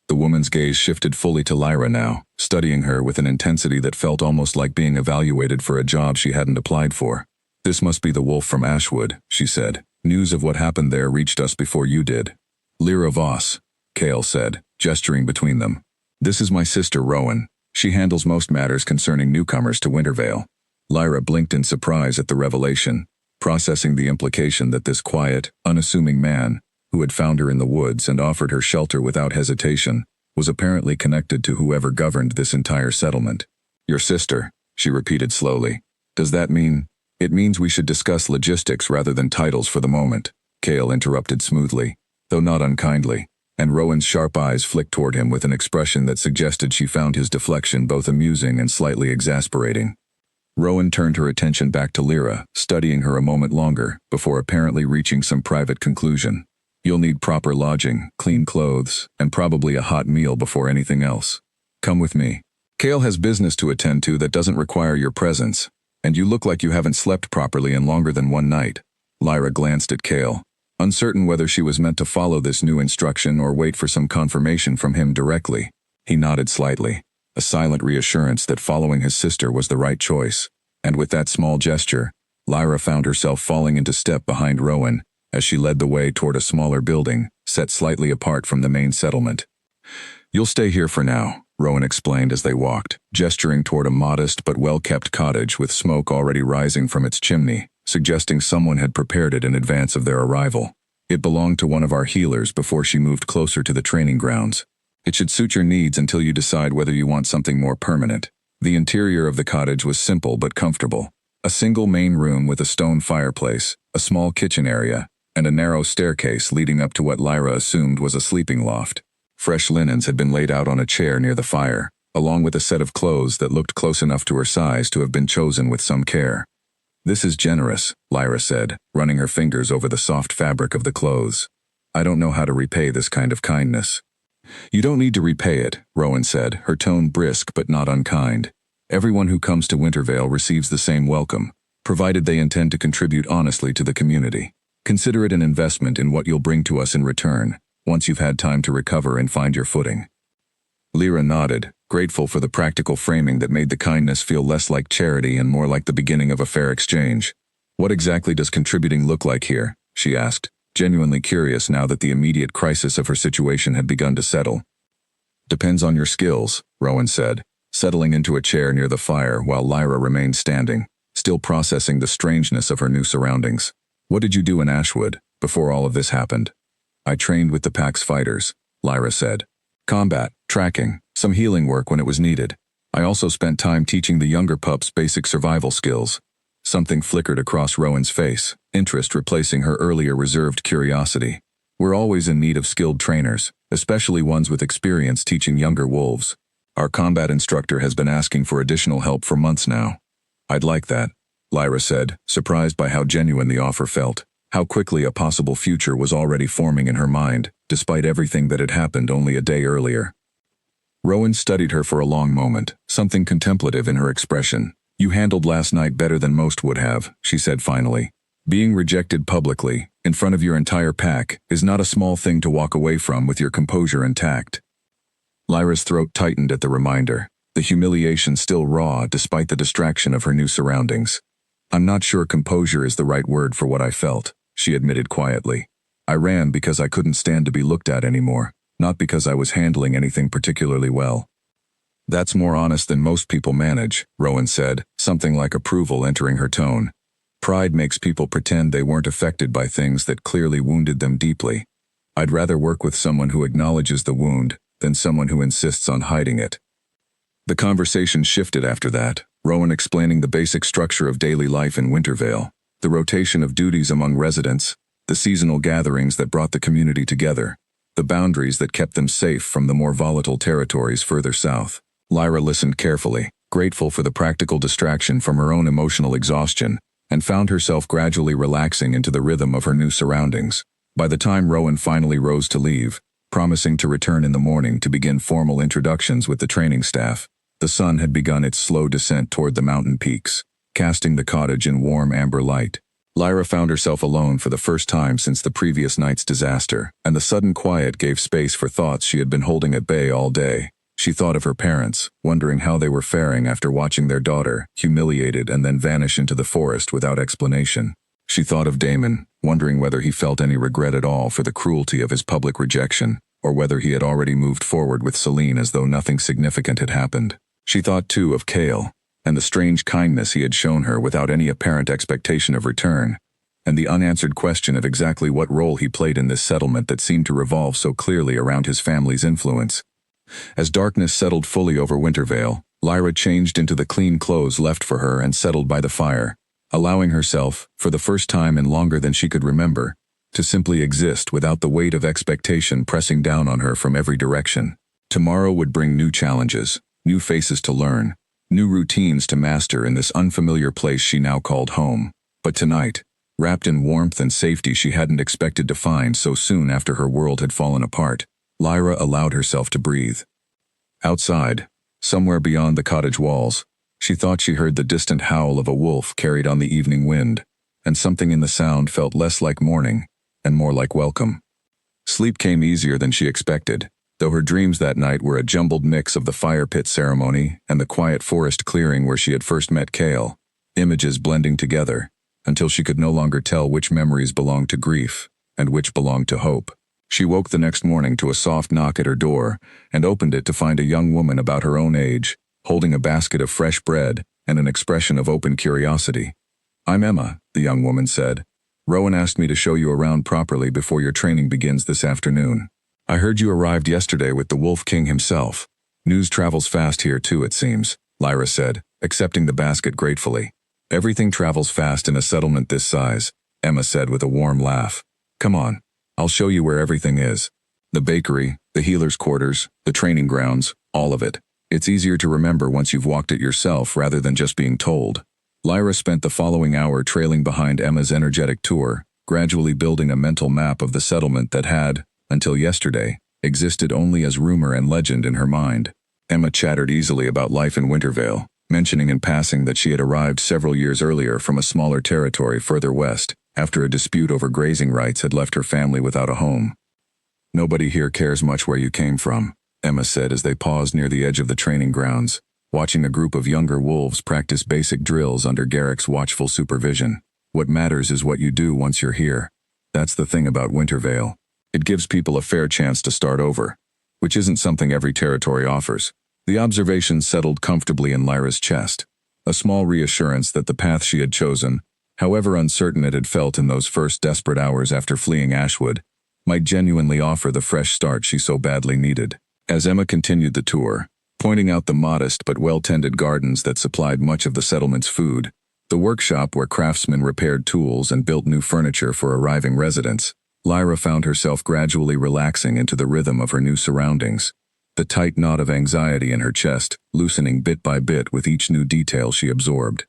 The woman's gaze shifted fully to Lyra now, studying her with an intensity that felt almost like being evaluated for a job she hadn't applied for. "This must be the wolf from Ashwood," she said. "News of what happened there reached us before you did." "Lyra Voss," Cale said, gesturing between them. "This is my sister Rowan. She handles most matters concerning newcomers to Wintervale." Lyra blinked in surprise at the revelation, processing the implication that this quiet, unassuming man, who had found her in the woods and offered her shelter without hesitation, was apparently connected to whoever governed this entire settlement. "Your sister," she repeated slowly. "Does that mean—" "It means we should discuss logistics rather than titles for the moment," Cale interrupted smoothly, though not unkindly, and Rowan's sharp eyes flicked toward him with an expression that suggested she found his deflection both amusing and slightly exasperating. Rowan turned her attention back to Lyra, studying her a moment longer, before apparently reaching some private conclusion. "You'll need proper lodging, clean clothes, and probably a hot meal before anything else. Come with me. Cale has business to attend to that doesn't require your presence, and you look like you haven't slept properly in longer than one night." Lyra glanced at Cale, uncertain whether she was meant to follow this new instruction or wait for some confirmation from him directly. He nodded slightly, a silent reassurance that following his sister was the right choice, and with that small gesture, Lyra found herself falling into step behind Rowan, as she led the way toward a smaller building, set slightly apart from the main settlement. "You'll stay here for now," Rowan explained as they walked, gesturing toward a modest but well-kept cottage with smoke already rising from its chimney. suggesting someone had prepared it in advance of their arrival. It belonged to one of our healers before she moved closer to the training grounds. It should suit your needs until you decide whether you want something more permanent. The interior of the cottage was simple but comfortable. A single main room with a stone fireplace, a small kitchen area, and a narrow staircase leading up to what Lyra assumed was a sleeping loft. Fresh linens had been laid out on a chair near the fire, along with a set of clothes that looked close enough to her size to have been chosen with some care. "This is generous," Lyra said, running her fingers over the soft fabric of the clothes. "I don't know how to repay this kind of kindness." "You don't need to repay it," Rowan said, her tone brisk but not unkind. "Everyone who comes to Wintervale receives the same welcome, provided they intend to contribute honestly to the community. Consider it an investment in what you'll bring to us in return, once you've had time to recover and find your footing." Lyra nodded, grateful for the practical framing that made the kindness feel less like charity and more like the beginning of a fair exchange. "What exactly does contributing look like here?" she asked, genuinely curious now that the immediate crisis of her situation had begun to settle. "Depends on your skills," Rowan said, settling into a chair near the fire while Lyra remained standing, still processing the strangeness of her new surroundings. "What did you do in Ashwood, before all of this happened?" "I trained with the Pax fighters," Lyra said. "Combat, tracking, some healing work when it was needed. I also spent time teaching the younger pups basic survival skills." Something flickered across Rowan's face, interest replacing her earlier reserved curiosity. "We're always in need of skilled trainers, especially ones with experience teaching younger wolves. Our combat instructor has been asking for additional help for months now." "I'd like that," Lyra said, surprised by how genuine the offer felt, how quickly a possible future was already forming in her mind, despite everything that had happened only a day earlier. Rowan studied her for a long moment, something contemplative in her expression. "You handled last night better than most would have," she said finally. "Being rejected publicly, in front of your entire pack, is not a small thing to walk away from with your composure intact." Lyra's throat tightened at the reminder, the humiliation still raw despite the distraction of her new surroundings. "I'm not sure composure is the right word for what I felt," she admitted quietly. "I ran because I couldn't stand to be looked at anymore, not because I was handling anything particularly well." "That's more honest than most people manage," Rowan said, something like approval entering her tone. "Pride makes people pretend they weren't affected by things that clearly wounded them deeply. I'd rather work with someone who acknowledges the wound than someone who insists on hiding it." The conversation shifted after that, Rowan explaining the basic structure of daily life in Wintervale, the rotation of duties among residents, the seasonal gatherings that brought the community together, the boundaries that kept them safe from the more volatile territories further south. Lyra listened carefully, grateful for the practical distraction from her own emotional exhaustion, and found herself gradually relaxing into the rhythm of her new surroundings. By the time Rowan finally rose to leave, promising to return in the morning to begin formal introductions with the training staff, the sun had begun its slow descent toward the mountain peaks, casting the cottage in warm amber light. Lyra found herself alone for the first time since the previous night's disaster, and the sudden quiet gave space for thoughts she had been holding at bay all day. She thought of her parents, wondering how they were faring after watching their daughter, humiliated and then vanish into the forest without explanation. She thought of Damon, wondering whether he felt any regret at all for the cruelty of his public rejection, or whether he had already moved forward with Celine as though nothing significant had happened. She thought too of Cale, and the strange kindness he had shown her without any apparent expectation of return, and the unanswered question of exactly what role he played in this settlement that seemed to revolve so clearly around his family's influence. As darkness settled fully over Wintervale, Lyra changed into the clean clothes left for her and settled by the fire, allowing herself, for the first time in longer than she could remember, to simply exist without the weight of expectation pressing down on her from every direction. Tomorrow would bring new challenges, new faces to learn, new routines to master in this unfamiliar place she now called home. But tonight, wrapped in warmth and safety she hadn't expected to find so soon after her world had fallen apart, Lyra allowed herself to breathe. Outside, somewhere beyond the cottage walls, she thought she heard the distant howl of a wolf carried on the evening wind, and something in the sound felt less like mourning and more like welcome. Sleep came easier than she expected, though her dreams that night were a jumbled mix of the fire pit ceremony and the quiet forest clearing where she had first met Cale, images blending together, until she could no longer tell which memories belonged to grief and which belonged to hope. She woke the next morning to a soft knock at her door and opened it to find a young woman about her own age, holding a basket of fresh bread and an expression of open curiosity. I'm Emma, the young woman said. Rowan asked me to show you around properly before your training begins this afternoon. I heard you arrived yesterday with the Wolf King himself. News travels fast here too, it seems, Lyra said, accepting the basket gratefully. Everything travels fast in a settlement this size, Emma said with a warm laugh. Come on, I'll show you where everything is. The bakery, the healer's quarters, the training grounds, all of it. It's easier to remember once you've walked it yourself rather than just being told. Lyra spent the following hour trailing behind Emma's energetic tour, gradually building a mental map of the settlement that had, until yesterday, existed only as rumor and legend in her mind. Emma chattered easily about life in Wintervale, mentioning in passing that she had arrived several years earlier from a smaller territory further west, after a dispute over grazing rights had left her family without a home. Nobody here cares much where you came from, Emma said as they paused near the edge of the training grounds, watching a group of younger wolves practice basic drills under Garrick's watchful supervision. What matters is what you do once you're here. That's the thing about Wintervale. It gives people a fair chance to start over, which isn't something every territory offers. The observation settled comfortably in Lyra's chest, a small reassurance that the path she had chosen, however uncertain it had felt in those first desperate hours after fleeing Ashwood, might genuinely offer the fresh start she so badly needed. As Emma continued the tour, pointing out the modest but well-tended gardens that supplied much of the settlement's food, the workshop where craftsmen repaired tools and built new furniture for arriving residents, Lyra found herself gradually relaxing into the rhythm of her new surroundings, the tight knot of anxiety in her chest loosening bit by bit with each new detail she absorbed.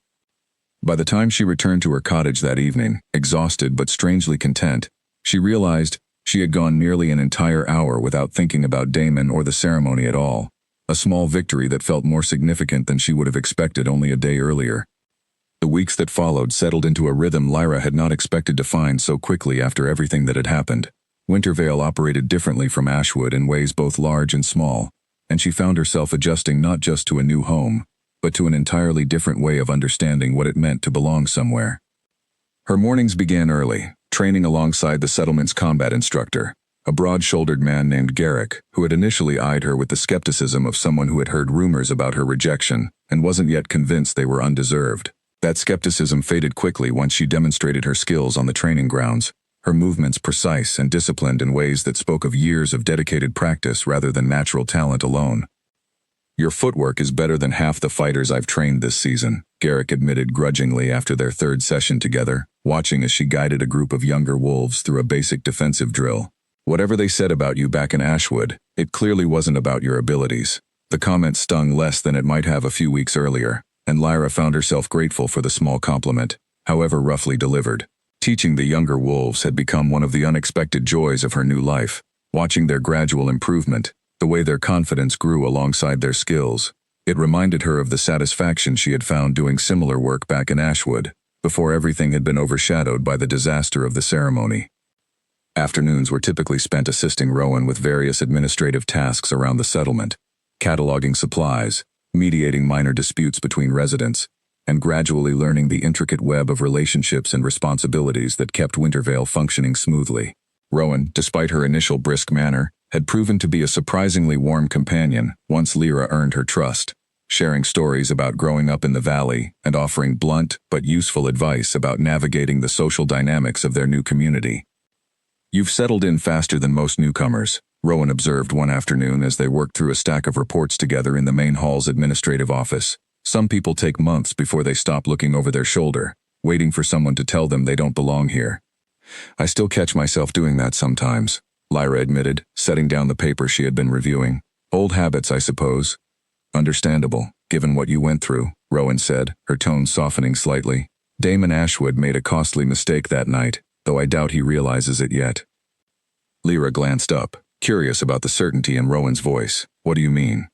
By the time she returned to her cottage that evening, exhausted but strangely content, she realized she had gone nearly an entire hour without thinking about Damon or the ceremony at all, a small victory that felt more significant than she would have expected only a day earlier. The weeks that followed settled into a rhythm Lyra had not expected to find so quickly after everything that had happened. Wintervale operated differently from Ashwood in ways both large and small, and she found herself adjusting not just to a new home, but to an entirely different way of understanding what it meant to belong somewhere. Her mornings began early, training alongside the settlement's combat instructor, a broad-shouldered man named Garrick, who had initially eyed her with the skepticism of someone who had heard rumors about her rejection and wasn't yet convinced they were undeserved. That skepticism faded quickly once she demonstrated her skills on the training grounds, her movements precise and disciplined in ways that spoke of years of dedicated practice rather than natural talent alone. Your footwork is better than half the fighters I've trained this season, Garrick admitted grudgingly after their third session together, watching as she guided a group of younger wolves through a basic defensive drill. Whatever they said about you back in Ashwood, it clearly wasn't about your abilities. The comment stung less than it might have a few weeks earlier, and Lyra found herself grateful for the small compliment, however roughly delivered. Teaching the younger wolves had become one of the unexpected joys of her new life, watching their gradual improvement, the way their confidence grew alongside their skills. It reminded her of the satisfaction she had found doing similar work back in Ashwood, before everything had been overshadowed by the disaster of the ceremony. Afternoons were typically spent assisting Rowan with various administrative tasks around the settlement, cataloging supplies, mediating minor disputes between residents, and gradually learning the intricate web of relationships and responsibilities that kept Wintervale functioning smoothly. Rowan, despite her initial brisk manner, had proven to be a surprisingly warm companion once Lyra earned her trust, sharing stories about growing up in the valley and offering blunt but useful advice about navigating the social dynamics of their new community. You've settled in faster than most newcomers, Rowan observed one afternoon as they worked through a stack of reports together in the main hall's administrative office. Some people take months before they stop looking over their shoulder, waiting for someone to tell them they don't belong here. I still catch myself doing that sometimes, Lyra admitted, setting down the paper she had been reviewing. Old habits, I suppose. Understandable, given what you went through, Rowan said, her tone softening slightly. Damon Ashwood made a costly mistake that night, though I doubt he realizes it yet. Lyra glanced up, curious about the certainty in Rowan's voice. What do you mean?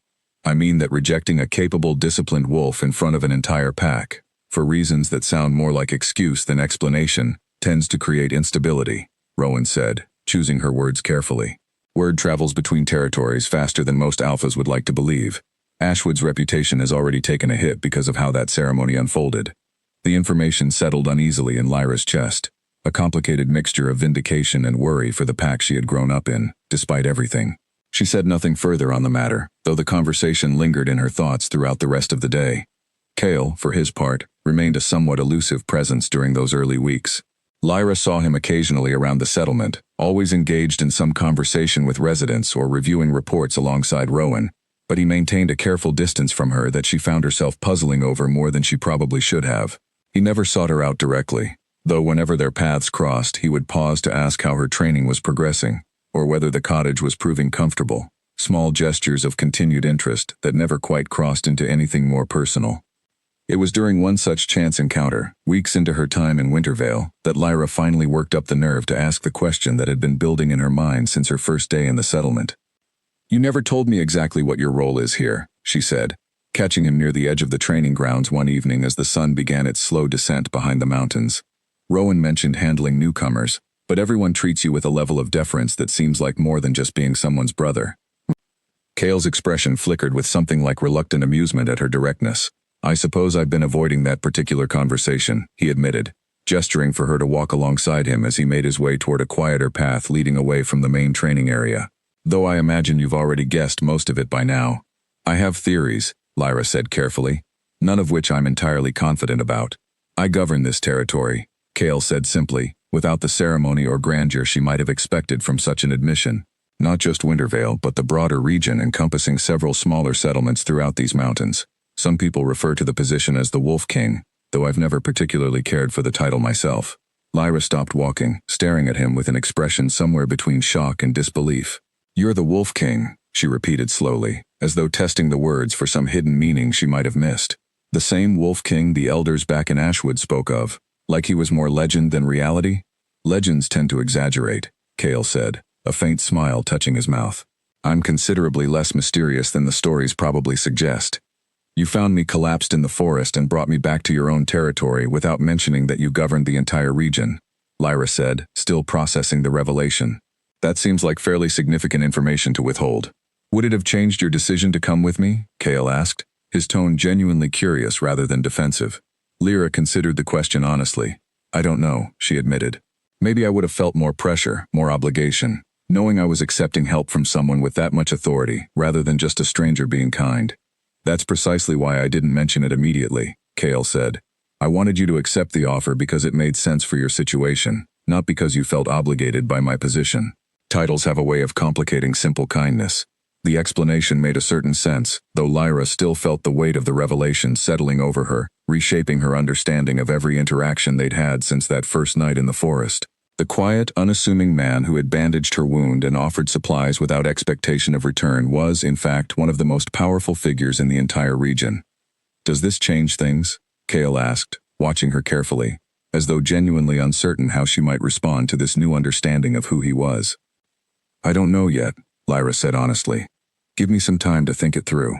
I mean that rejecting a capable, disciplined wolf in front of an entire pack, for reasons that sound more like excuse than explanation, tends to create instability, Rowan said, choosing her words carefully. Word travels between territories faster than most alphas would like to believe. Ashwood's reputation has already taken a hit because of how that ceremony unfolded. The information settled uneasily in Lyra's chest, a complicated mixture of vindication and worry for the pack she had grown up in, despite everything. She said nothing further on the matter, though the conversation lingered in her thoughts throughout the rest of the day. Cale, for his part, remained a somewhat elusive presence during those early weeks. Lyra saw him occasionally around the settlement, always engaged in some conversation with residents or reviewing reports alongside Rowan, but he maintained a careful distance from her that she found herself puzzling over more than she probably should have. He never sought her out directly, though whenever their paths crossed, he would pause to ask how her training was progressing, or whether the cottage was proving comfortable. Small gestures of continued interest that never quite crossed into anything more personal. It was during one such chance encounter, weeks into her time in Wintervale, that Lyra finally worked up the nerve to ask the question that had been building in her mind since her first day in the settlement. "You never told me exactly what your role is here," she said, catching him near the edge of the training grounds one evening as the sun began its slow descent behind the mountains. "Rowan mentioned handling newcomers, but everyone treats you with a level of deference that seems like more than just being someone's brother." Cale's expression flickered with something like reluctant amusement at her directness. "I suppose I've been avoiding that particular conversation," he admitted, gesturing for her to walk alongside him as he made his way toward a quieter path leading away from the main training area. "Though I imagine you've already guessed most of it by now." "I have theories," Lyra said carefully, "none of which I'm entirely confident about." "I govern this territory," Cale said simply, without the ceremony or grandeur she might have expected from such an admission. "Not just Wintervale, but the broader region encompassing several smaller settlements throughout these mountains. Some people refer to the position as the Wolf King, though I've never particularly cared for the title myself." Lyra stopped walking, staring at him with an expression somewhere between shock and disbelief. "You're the Wolf King," she repeated slowly, as though testing the words for some hidden meaning she might have missed. "The same Wolf King the elders back in Ashwood spoke of, like he was more legend than reality?" "Legends tend to exaggerate," Cale said, a faint smile touching his mouth. "I'm considerably less mysterious than the stories probably suggest. You found me collapsed in the forest and brought me back to your own territory without mentioning that you governed the entire region," Lyra said, still processing the revelation. "That seems like fairly significant information to withhold." "Would it have changed your decision to come with me?" Cale asked, his tone genuinely curious rather than defensive. Lyra considered the question honestly. "I don't know," she admitted. "Maybe I would have felt more pressure, more obligation, knowing I was accepting help from someone with that much authority, rather than just a stranger being kind." "That's precisely why I didn't mention it immediately," Cale said. "I wanted you to accept the offer because it made sense for your situation, not because you felt obligated by my position. Titles have a way of complicating simple kindness." The explanation made a certain sense, though Lyra still felt the weight of the revelation settling over her, reshaping her understanding of every interaction they'd had since that first night in the forest. The quiet, unassuming man who had bandaged her wound and offered supplies without expectation of return was, in fact, one of the most powerful figures in the entire region. "Does this change things?" Cale asked, watching her carefully, as though genuinely uncertain how she might respond to this new understanding of who he was. "I don't know yet," Lyra said honestly. "Give me some time to think it through."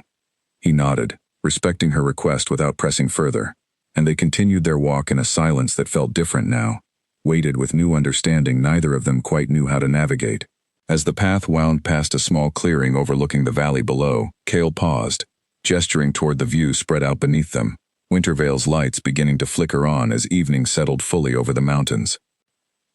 He nodded, respecting her request without pressing further, and they continued their walk in a silence that felt different now, weighted with new understanding neither of them quite knew how to navigate. As the path wound past a small clearing overlooking the valley below, Cale paused, gesturing toward the view spread out beneath them, Wintervale's lights beginning to flicker on as evening settled fully over the mountains.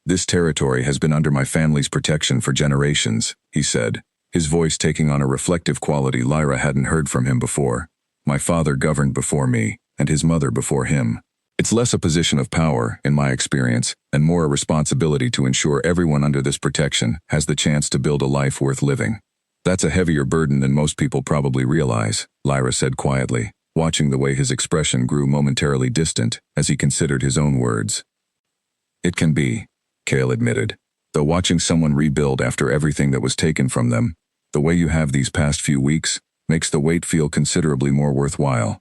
"This territory has been under my family's protection for generations," he said, his voice taking on a reflective quality Lyra hadn't heard from him before. "My father governed before me, and his mother before him. It's less a position of power, in my experience, and more a responsibility to ensure everyone under this protection has the chance to build a life worth living. That's a heavier burden than most people probably realize," Lyra said quietly, watching the way his expression grew momentarily distant as he considered his own words. "It can be," Cale admitted, "though watching someone rebuild after everything that was taken from them, the way you have these past few weeks, makes the wait feel considerably more worthwhile."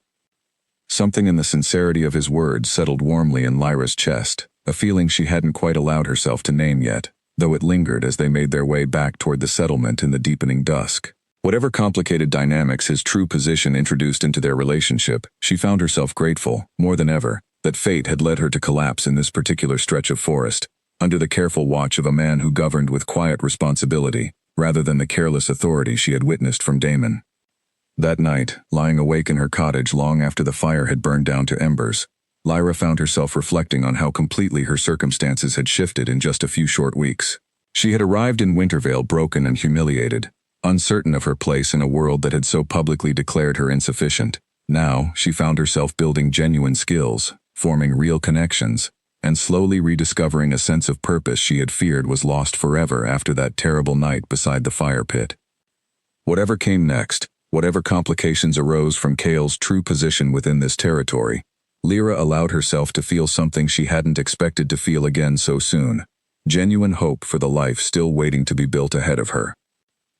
Something in the sincerity of his words settled warmly in Lyra's chest, a feeling she hadn't quite allowed herself to name yet, though it lingered as they made their way back toward the settlement in the deepening dusk. Whatever complicated dynamics his true position introduced into their relationship, she found herself grateful, more than ever, that fate had led her to collapse in this particular stretch of forest, under the careful watch of a man who governed with quiet responsibility, rather than the careless authority she had witnessed from Damon. That night, lying awake in her cottage long after the fire had burned down to embers, Lyra found herself reflecting on how completely her circumstances had shifted in just a few short weeks. She had arrived in Wintervale broken and humiliated, uncertain of her place in a world that had so publicly declared her insufficient, Now, she found herself building genuine skills, forming real connections, and slowly rediscovering a sense of purpose she had feared was lost forever after that terrible night beside the fire pit. Whatever came next, whatever complications arose from Kale's true position within this territory, Lyra allowed herself to feel something she hadn't expected to feel again so soon: genuine hope for the life still waiting to be built ahead of her.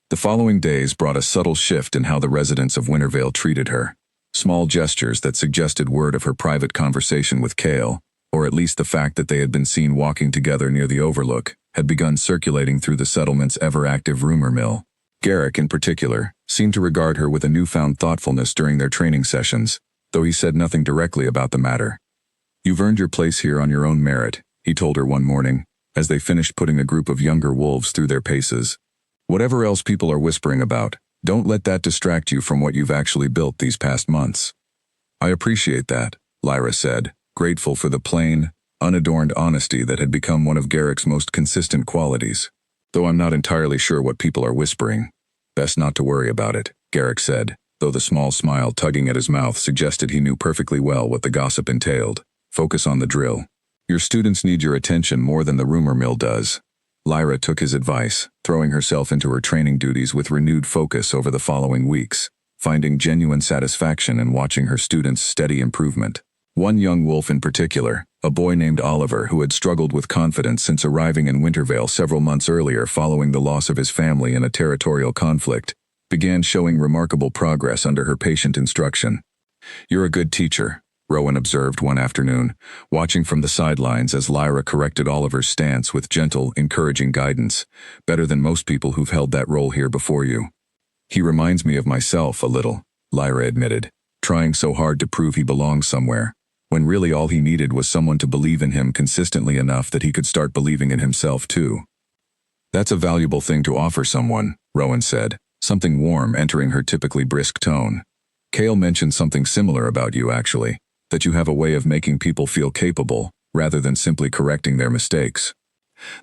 The following days brought a subtle shift in how the residents of Wintervale treated her. Small gestures that suggested word of her private conversation with Kale, or at least the fact that they had been seen walking together near the overlook, had begun circulating through the settlement's ever-active rumor mill. Garrick, in particular, seemed to regard her with a newfound thoughtfulness during their training sessions, though he said nothing directly about the matter. "You've earned your place here on your own merit," he told her one morning, as they finished putting a group of younger wolves through their paces. "Whatever else people are whispering about, don't let that distract you from what you've actually built these past months." "I appreciate that," Lyra said, grateful for the plain, unadorned honesty that had become one of Garrick's most consistent qualities. "Though I'm not entirely sure what people are whispering. Best not to worry about it," Garrick said, though the small smile tugging at his mouth suggested he knew perfectly well what the gossip entailed. "Focus on the drill. Your students need your attention more than the rumor mill does." Lyra took his advice, throwing herself into her training duties with renewed focus over the following weeks, finding genuine satisfaction in watching her students' steady improvement. One young wolf in particular, a boy named Oliver who had struggled with confidence since arriving in Wintervale several months earlier following the loss of his family in a territorial conflict, began showing remarkable progress under her patient instruction. "You're a good teacher," Rowan observed one afternoon, watching from the sidelines as Lyra corrected Oliver's stance with gentle, encouraging guidance, "better than most people who've held that role here before you." "He reminds me of myself a little," Lyra admitted, trying so hard to prove he belonged somewhere, when really all he needed was someone to believe in him consistently enough that he could start believing in himself too. "That's a valuable thing to offer someone," Rowan said, something warm entering her typically brisk tone. "Kale mentioned something similar about you, actually, that you have a way of making people feel capable, rather than simply correcting their mistakes."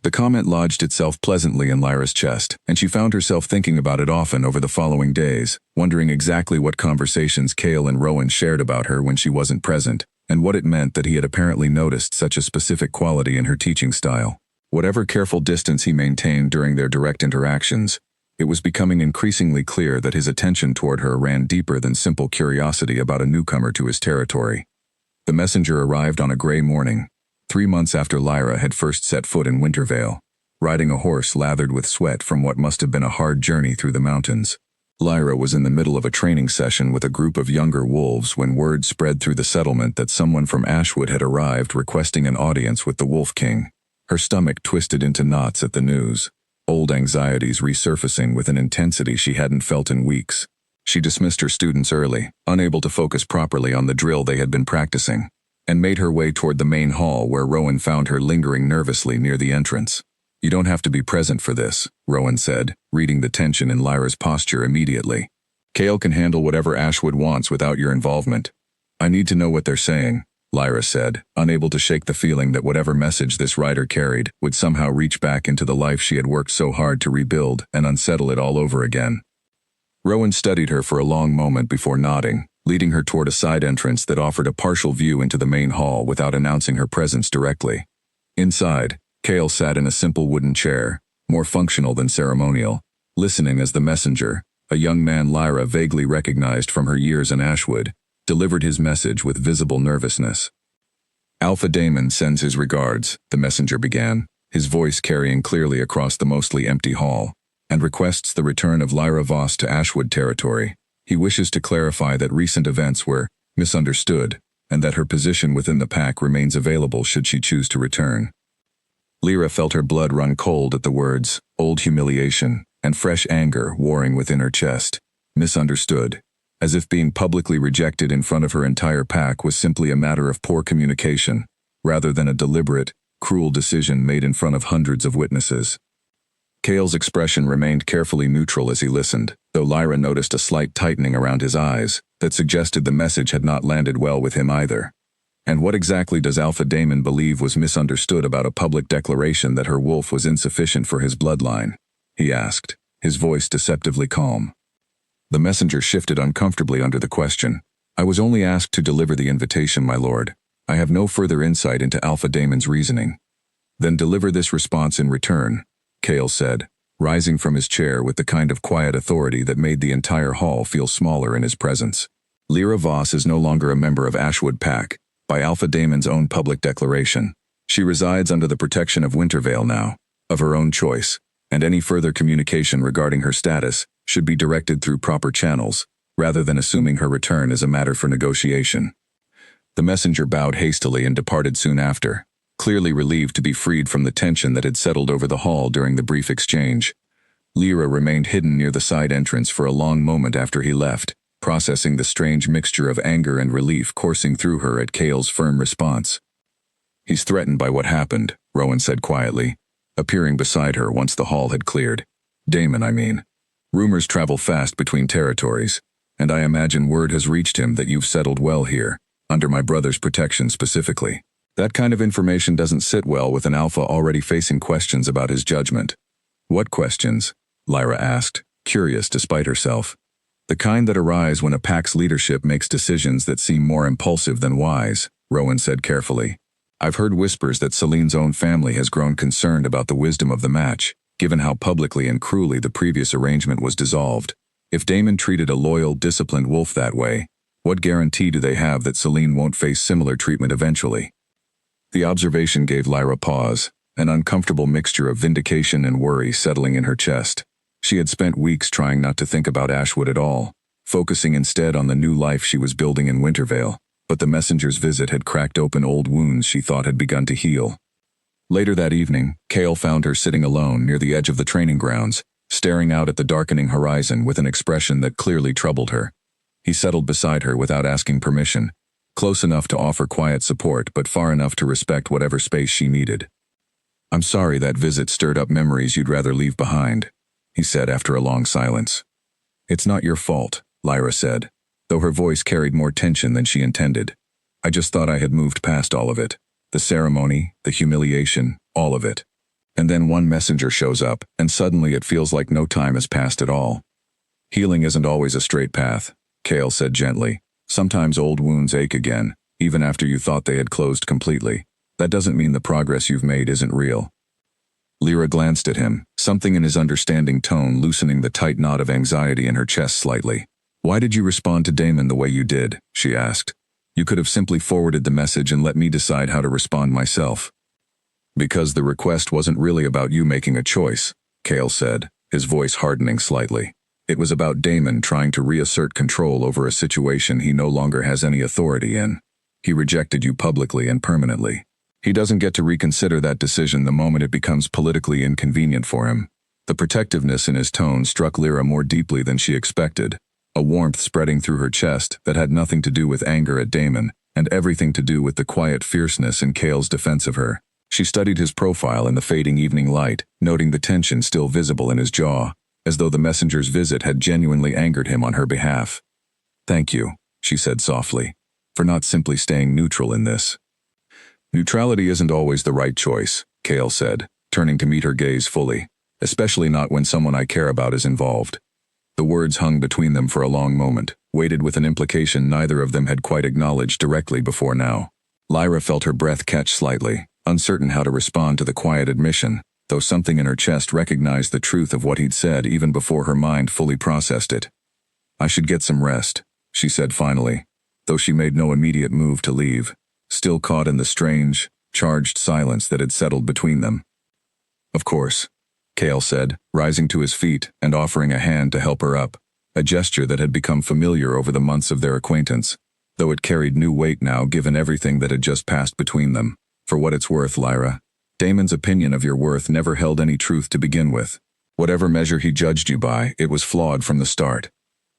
The comment lodged itself pleasantly in Lyra's chest, and she found herself thinking about it often over the following days, wondering exactly what conversations Kale and Rowan shared about her when she wasn't present, and what it meant that he had apparently noticed such a specific quality in her teaching style. Whatever careful distance he maintained during their direct interactions, it was becoming increasingly clear that his attention toward her ran deeper than simple curiosity about a newcomer to his territory. The messenger arrived on a gray morning, 3 months after Lyra had first set foot in Wintervale, riding a horse lathered with sweat from what must have been a hard journey through the mountains. Lyra was in the middle of a training session with a group of younger wolves when word spread through the settlement that someone from Ashwood had arrived requesting an audience with the Wolf King. Her stomach twisted into knots at the news, old anxieties resurfacing with an intensity she hadn't felt in weeks. She dismissed her students early, unable to focus properly on the drill they had been practicing, and made her way toward the main hall where Rowan found her lingering nervously near the entrance. "You don't have to be present for this," Rowan said, reading the tension in Lyra's posture immediately. "Kale can handle whatever Ashwood wants without your involvement." "I need to know what they're saying," Lyra said, unable to shake the feeling that whatever message this writer carried would somehow reach back into the life she had worked so hard to rebuild and unsettle it all over again. Rowan studied her for a long moment before nodding, leading her toward a side entrance that offered a partial view into the main hall without announcing her presence directly. Inside, Kale sat in a simple wooden chair, more functional than ceremonial, listening as the messenger, a young man Lyra vaguely recognized from her years in Ashwood, delivered his message with visible nervousness. "Alpha Daemon sends his regards," the messenger began, his voice carrying clearly across the mostly empty hall, "and requests the return of Lyra Voss to Ashwood territory. He wishes to clarify that recent events were misunderstood, and that her position within the pack remains available should she choose to return." Lyra felt her blood run cold at the words, old humiliation, and fresh anger warring within her chest. Misunderstood, as if being publicly rejected in front of her entire pack was simply a matter of poor communication, rather than a deliberate, cruel decision made in front of hundreds of witnesses. Kale's expression remained carefully neutral as he listened, though Lyra noticed a slight tightening around his eyes that suggested the message had not landed well with him either. "And what exactly does Alpha Daemon believe was misunderstood about a public declaration that her wolf was insufficient for his bloodline?" he asked, his voice deceptively calm. The messenger shifted uncomfortably under the question. I was only asked to deliver the invitation, my lord. I have no further insight into Alpha Damon's reasoning. Then deliver this response in return, Cale said, rising from his chair with the kind of quiet authority that made the entire hall feel smaller in his presence. Lyra Voss is no longer a member of Ashwood Pack, by Alpha Damon's own public declaration. She resides under the protection of Wintervale now, of her own choice, and any further communication regarding her status should be directed through proper channels, rather than assuming her return is a matter for negotiation. The messenger bowed hastily and departed soon after, clearly relieved to be freed from the tension that had settled over the hall during the brief exchange. Lyra remained hidden near the side entrance for a long moment after he left, processing the strange mixture of anger and relief coursing through her at Cale's firm response. He's threatened by what happened, Rowan said quietly, appearing beside her once the hall had cleared. Damon, I mean. Rumors travel fast between territories, and I imagine word has reached him that you've settled well here, under my brother's protection specifically. That kind of information doesn't sit well with an alpha already facing questions about his judgment. What questions? Lyra asked, curious despite herself. The kind that arise when a pack's leadership makes decisions that seem more impulsive than wise, Rowan said carefully. I've heard whispers that Celine's own family has grown concerned about the wisdom of the match, given how publicly and cruelly the previous arrangement was dissolved. If Damon treated a loyal, disciplined wolf that way, what guarantee do they have that Celine won't face similar treatment eventually? The observation gave Lyra pause, an uncomfortable mixture of vindication and worry settling in her chest. She had spent weeks trying not to think about Ashwood at all, focusing instead on the new life she was building in Wintervale, but the messenger's visit had cracked open old wounds she thought had begun to heal. Later that evening, Cale found her sitting alone near the edge of the training grounds, staring out at the darkening horizon with an expression that clearly troubled her. He settled beside her without asking permission, close enough to offer quiet support but far enough to respect whatever space she needed. I'm sorry that visit stirred up memories you'd rather leave behind, he said after a long silence. It's not your fault, Lyra said, though her voice carried more tension than she intended. I just thought I had moved past all of it. The ceremony, the humiliation, all of it. And then one messenger shows up, and suddenly it feels like no time has passed at all. Healing isn't always a straight path, Cale said gently. Sometimes old wounds ache again, even after you thought they had closed completely. That doesn't mean the progress you've made isn't real. Lyra glanced at him, something in his understanding tone loosening the tight knot of anxiety in her chest slightly. Why did you respond to Damon the way you did? She asked. You could have simply forwarded the message and let me decide how to respond myself. Because the request wasn't really about you making a choice, Cale said, his voice hardening slightly. It was about Damon trying to reassert control over a situation he no longer has any authority in. He rejected you publicly and permanently. He doesn't get to reconsider that decision the moment it becomes politically inconvenient for him. The protectiveness in his tone struck Lyra more deeply than she expected, a warmth spreading through her chest that had nothing to do with anger at Damon, and everything to do with the quiet fierceness in Cale's defense of her. She studied his profile in the fading evening light, noting the tension still visible in his jaw, as though the messenger's visit had genuinely angered him on her behalf. Thank you, she said softly, for not simply staying neutral in this. Neutrality isn't always the right choice, Cale said, turning to meet her gaze fully, especially not when someone I care about is involved. The words hung between them for a long moment, weighted with an implication neither of them had quite acknowledged directly before now. Lyra felt her breath catch slightly, uncertain how to respond to the quiet admission, though something in her chest recognized the truth of what he'd said even before her mind fully processed it. I should get some rest, she said finally, though she made no immediate move to leave, still caught in the strange, charged silence that had settled between them. Of course, Cale said, rising to his feet and offering a hand to help her up, a gesture that had become familiar over the months of their acquaintance, though it carried new weight now given everything that had just passed between them. For what it's worth, Lyra, Damon's opinion of your worth never held any truth to begin with. Whatever measure he judged you by, it was flawed from the start.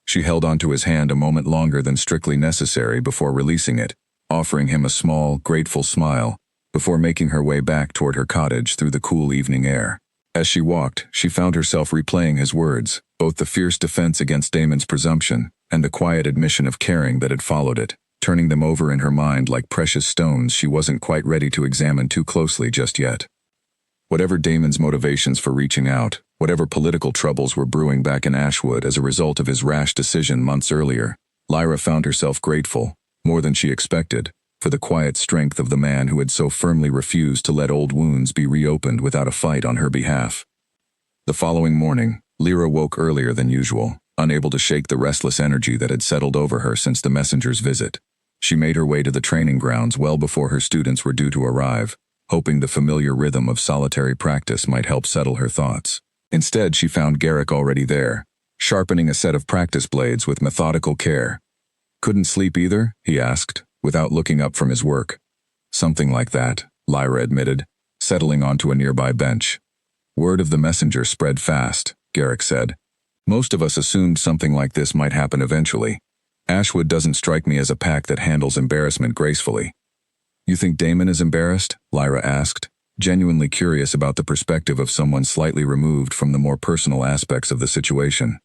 She held onto his hand a moment longer than strictly necessary before releasing it, offering him a small, grateful smile, before making her way back toward her cottage through the cool evening air. As she walked, she found herself replaying his words, both the fierce defense against Damon's presumption and the quiet admission of caring that had followed it, turning them over in her mind like precious stones she wasn't quite ready to examine too closely just yet. Whatever Damon's motivations for reaching out, whatever political troubles were brewing back in Ashwood as a result of his rash decision months earlier, Lyra found herself grateful, more than she expected, for the quiet strength of the man who had so firmly refused to let old wounds be reopened without a fight on her behalf. The following morning, Lyra woke earlier than usual, unable to shake the restless energy that had settled over her since the messenger's visit. She made her way to the training grounds well before her students were due to arrive, hoping the familiar rhythm of solitary practice might help settle her thoughts. Instead, she found Garrick already there, sharpening a set of practice blades with methodical care. "Couldn't sleep either?" he asked, without looking up from his work. "Something like that," Lyra admitted, settling onto a nearby bench. "Word of the messenger spread fast," Garrick said. "Most of us assumed something like this might happen eventually. Ashwood doesn't strike me as a pack that handles embarrassment gracefully." "You think Damon is embarrassed?" Lyra asked, genuinely curious about the perspective of someone slightly removed from the more personal aspects of the situation.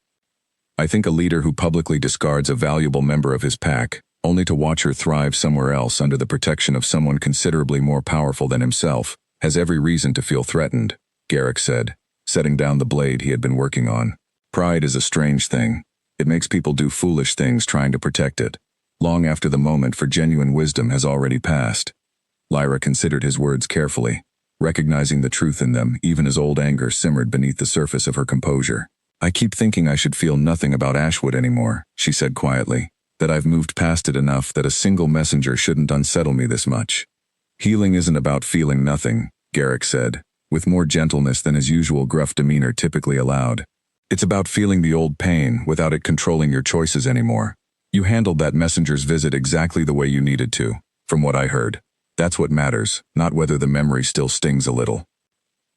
"I think a leader who publicly discards a valuable member of his pack, only to watch her thrive somewhere else under the protection of someone considerably more powerful than himself, has every reason to feel threatened," Garrick said, setting down the blade he had been working on. "Pride is a strange thing. It makes people do foolish things trying to protect it, long after the moment for genuine wisdom has already passed." Lyra considered his words carefully, recognizing the truth in them even as old anger simmered beneath the surface of her composure. "I keep thinking I should feel nothing about Ashwood anymore," she said quietly, "that I've moved past it enough that a single messenger shouldn't unsettle me this much." "Healing isn't about feeling nothing," Garrick said, with more gentleness than his usual gruff demeanor typically allowed. "It's about feeling the old pain without it controlling your choices anymore. You handled that messenger's visit exactly the way you needed to, from what I heard. That's what matters, not whether the memory still stings a little."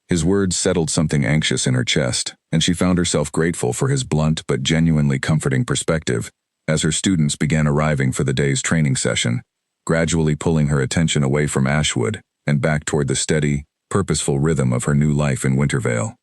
His words settled something anxious in her chest, and she found herself grateful for his blunt but genuinely comforting perspective as her students began arriving for the day's training session, gradually pulling her attention away from Ashwood and back toward the steady, purposeful rhythm of her new life in Wintervale.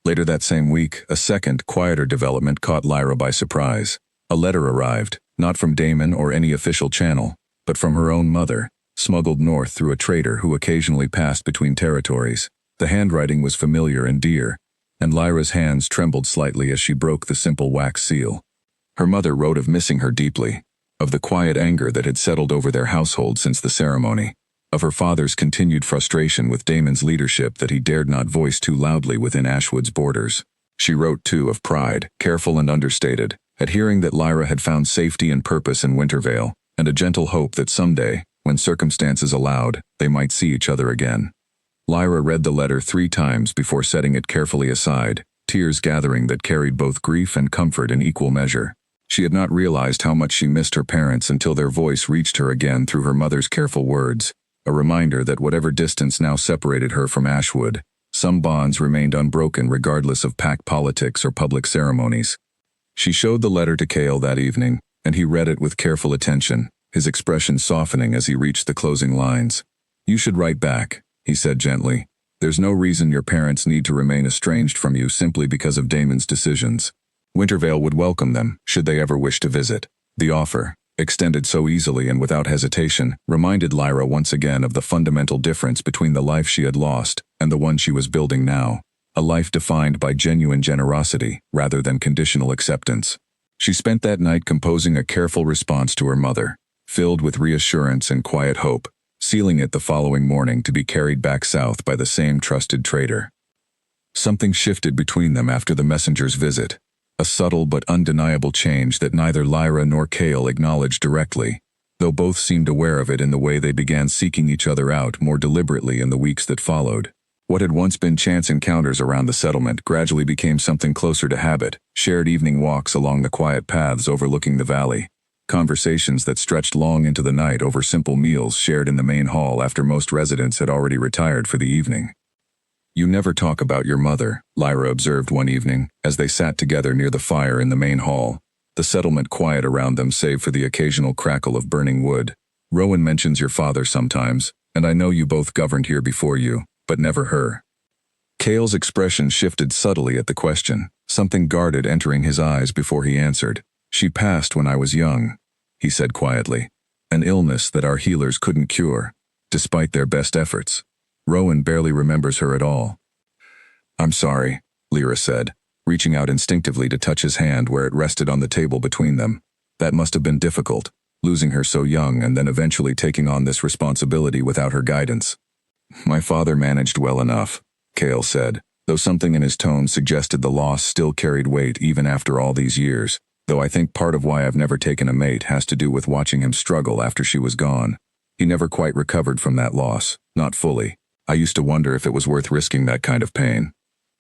Later that same week, a second, quieter development caught Lyra by surprise. A letter arrived, not from Damon or any official channel, but from her own mother, smuggled north through a trader who occasionally passed between territories. The handwriting was familiar and dear, and Lyra's hands trembled slightly as she broke the simple wax seal. Her mother wrote of missing her deeply, of the quiet anger that had settled over their household since the ceremony, of her father's continued frustration with Damon's leadership that he dared not voice too loudly within Ashwood's borders. She wrote, too, of pride, careful and understated, at hearing that Lyra had found safety and purpose in Wintervale, and a gentle hope that someday, when circumstances allowed, they might see each other again. Lyra read the letter 3 times before setting it carefully aside, tears gathering that carried both grief and comfort in equal measure. She had not realized how much she missed her parents until their voice reached her again through her mother's careful words, a reminder that whatever distance now separated her from Ashwood, some bonds remained unbroken regardless of pack politics or public ceremonies. She showed the letter to Cale that evening, and he read it with careful attention, his expression softening as he reached the closing lines. "You should write back," he said gently. "There's no reason your parents need to remain estranged from you simply because of Damon's decisions. Wintervale would welcome them, should they ever wish to visit." The offer, extended so easily and without hesitation, reminded Lyra once again of the fundamental difference between the life she had lost and the one she was building now, a life defined by genuine generosity rather than conditional acceptance. She spent that night composing a careful response to her mother, filled with reassurance and quiet hope, sealing it the following morning to be carried back south by the same trusted trader. Something shifted between them after the messenger's visit, a subtle but undeniable change that neither Lyra nor Cale acknowledged directly, though both seemed aware of it in the way they began seeking each other out more deliberately in the weeks that followed. What had once been chance encounters around the settlement gradually became something closer to habit, shared evening walks along the quiet paths overlooking the valley, conversations that stretched long into the night over simple meals shared in the main hall after most residents had already retired for the evening. "You never talk about your mother," Lyra observed one evening, as they sat together near the fire in the main hall, the settlement quiet around them save for the occasional crackle of burning wood. "Rowan mentions your father sometimes, and I know you both governed here before you, but never her." Cale's expression shifted subtly at the question, something guarded entering his eyes before he answered. "She passed when I was young," he said quietly. "An illness that our healers couldn't cure, despite their best efforts. Rowan barely remembers her at all." "I'm sorry," Lyra said, reaching out instinctively to touch his hand where it rested on the table between them. That must have been difficult, losing her so young and then eventually taking on this responsibility without her guidance. My father managed well enough, Cale said, though something in his tone suggested the loss still carried weight even after all these years, though I think part of why I've never taken a mate has to do with watching him struggle after she was gone. He never quite recovered from that loss, not fully. I used to wonder if it was worth risking that kind of pain.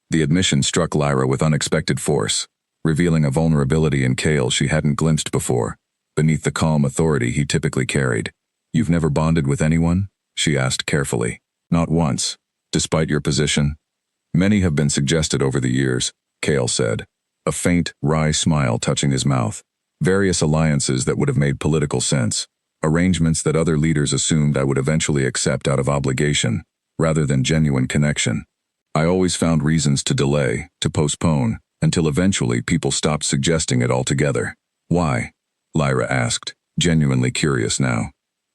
The admission struck Lyra with unexpected force, revealing a vulnerability in Cale she hadn't glimpsed before, beneath the calm authority he typically carried. "You've never bonded with anyone?" she asked carefully. "Not once, despite your position?" "Many have been suggested over the years," Cale said, a faint, wry smile touching his mouth. "Various alliances that would have made political sense, arrangements that other leaders assumed I would eventually accept out of obligation, rather than genuine connection. I always found reasons to delay, to postpone, until eventually people stopped suggesting it altogether." "Why?" Lyra asked, genuinely curious now.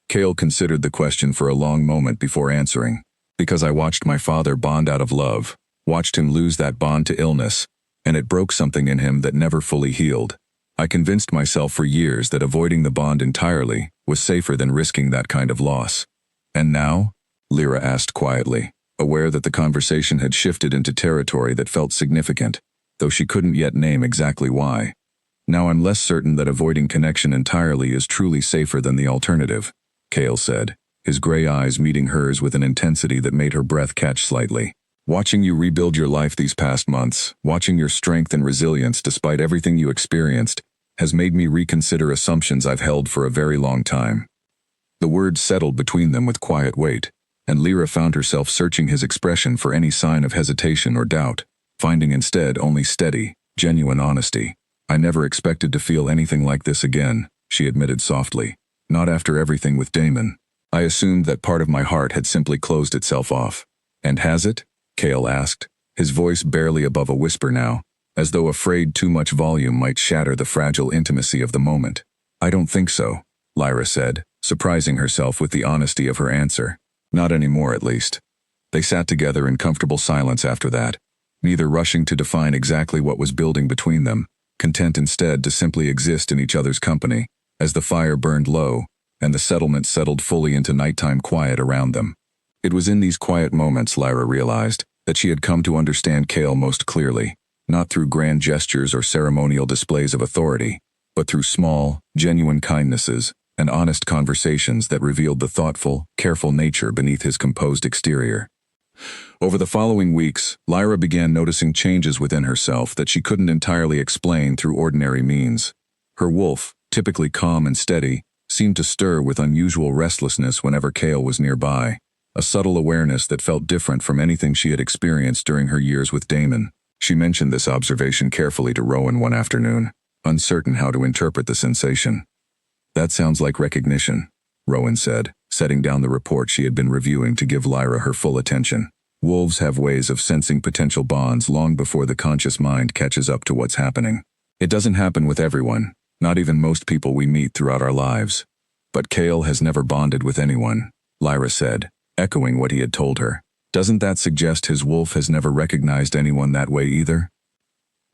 Cale considered the question for a long moment before answering. "Because I watched my father bond out of love, watched him lose that bond to illness, and it broke something in him that never fully healed. I convinced myself for years that avoiding the bond entirely was safer than risking that kind of loss." "And now?" Lyra asked quietly, aware that the conversation had shifted into territory that felt significant, though she couldn't yet name exactly why. "Now I'm less certain that avoiding connection entirely is truly safer than the alternative," Cale said, his gray eyes meeting hers with an intensity that made her breath catch slightly. "Watching you rebuild your life these past months, watching your strength and resilience despite everything you experienced, has made me reconsider assumptions I've held for a very long time." The words settled between them with quiet weight, and Lyra found herself searching his expression for any sign of hesitation or doubt, finding instead only steady, genuine honesty. "I never expected to feel anything like this again," she admitted softly. "Not after everything with Damon. I assumed that part of my heart had simply closed itself off." "And has it?" Cale asked, his voice barely above a whisper now, as though afraid too much volume might shatter the fragile intimacy of the moment. "I don't think so," Lyra said, surprising herself with the honesty of her answer. "Not anymore, at least." They sat together in comfortable silence after that, neither rushing to define exactly what was building between them, content instead to simply exist in each other's company, as the fire burned low, and the settlement settled fully into nighttime quiet around them. It was in these quiet moments, Lyra realized, that she had come to understand Cale most clearly, not through grand gestures or ceremonial displays of authority, but through small, genuine kindnesses and honest conversations that revealed the thoughtful, careful nature beneath his composed exterior. Over the following weeks, Lyra began noticing changes within herself that she couldn't entirely explain through ordinary means. Her wolf, typically calm and steady, seemed to stir with unusual restlessness whenever Cale was nearby, a subtle awareness that felt different from anything she had experienced during her years with Damon. She mentioned this observation carefully to Rowan one afternoon, uncertain how to interpret the sensation. "That sounds like recognition," Rowan said, setting down the report she had been reviewing to give Lyra her full attention. "Wolves have ways of sensing potential bonds long before the conscious mind catches up to what's happening. It doesn't happen with everyone, not even most people we meet throughout our lives. But Cale has never bonded with anyone," Lyra said, echoing what he had told her. "Doesn't that suggest his wolf has never recognized anyone that way either?"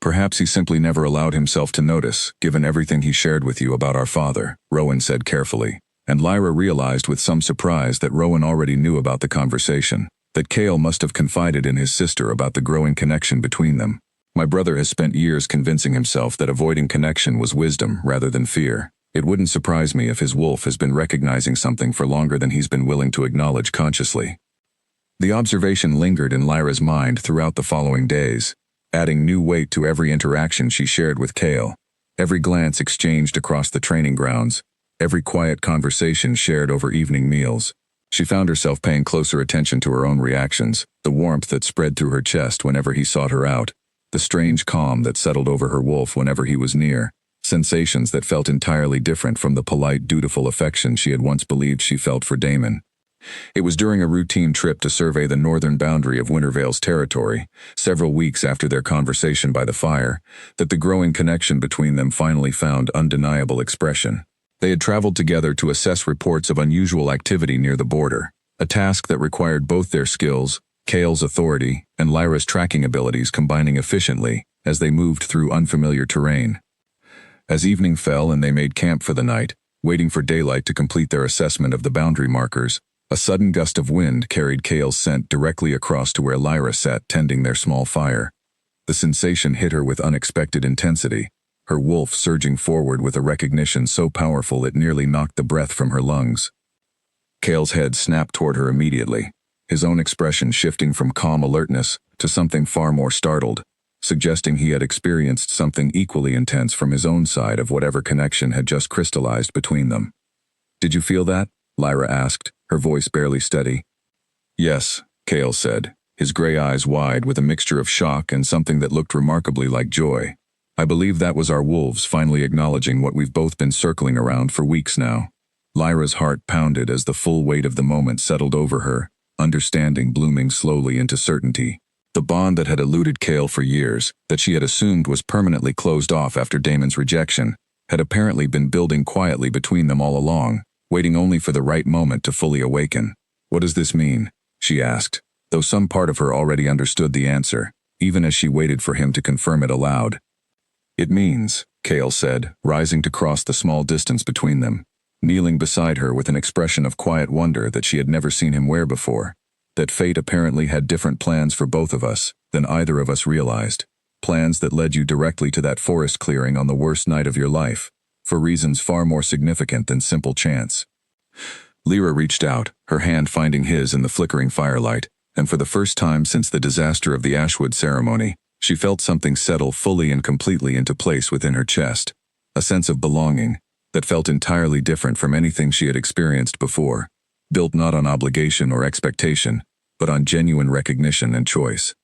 "Perhaps he simply never allowed himself to notice, given everything he shared with you about our father," Rowan said carefully, and Lyra realized with some surprise that Rowan already knew about the conversation, that Cale must have confided in his sister about the growing connection between them. "My brother has spent years convincing himself that avoiding connection was wisdom rather than fear. It wouldn't surprise me if his wolf has been recognizing something for longer than he's been willing to acknowledge consciously." The observation lingered in Lyra's mind throughout the following days, adding new weight to every interaction she shared with Cale, every glance exchanged across the training grounds, every quiet conversation shared over evening meals. She found herself paying closer attention to her own reactions, the warmth that spread through her chest whenever he sought her out, the strange calm that settled over her wolf whenever he was near, sensations that felt entirely different from the polite, dutiful affection she had once believed she felt for Damon. It was during a routine trip to survey the northern boundary of Wintervale's territory, several weeks after their conversation by the fire, that the growing connection between them finally found undeniable expression. They had traveled together to assess reports of unusual activity near the border, a task that required both their skills, Cale's authority, and Lyra's tracking abilities combining efficiently as they moved through unfamiliar terrain. As evening fell and they made camp for the night, waiting for daylight to complete their assessment of the boundary markers, a sudden gust of wind carried Cale's scent directly across to where Lyra sat tending their small fire. The sensation hit her with unexpected intensity, her wolf surging forward with a recognition so powerful it nearly knocked the breath from her lungs. Cale's head snapped toward her immediately, his own expression shifting from calm alertness to something far more startled, suggesting he had experienced something equally intense from his own side of whatever connection had just crystallized between them. "Did you feel that?" Lyra asked, her voice barely steady. "Yes," Cale said, his gray eyes wide with a mixture of shock and something that looked remarkably like joy. "I believe that was our wolves finally acknowledging what we've both been circling around for weeks now." Lyra's heart pounded as the full weight of the moment settled over her, understanding blooming slowly into certainty. The bond that had eluded Cale for years, that she had assumed was permanently closed off after Damon's rejection, had apparently been building quietly between them all along, waiting only for the right moment to fully awaken. "What does this mean?" she asked, though some part of her already understood the answer, even as she waited for him to confirm it aloud. "It means," Cale said, rising to cross the small distance between them, kneeling beside her with an expression of quiet wonder that she had never seen him wear before, that fate apparently had different plans for both of us than either of us realized, plans that led you directly to that forest clearing on the worst night of your life, for reasons far more significant than simple chance. Lyra reached out, her hand finding his in the flickering firelight, and for the first time since the disaster of the Ashwood ceremony, she felt something settle fully and completely into place within her chest, a sense of belonging that felt entirely different from anything she had experienced before, built not on obligation or expectation, but on genuine recognition and choice.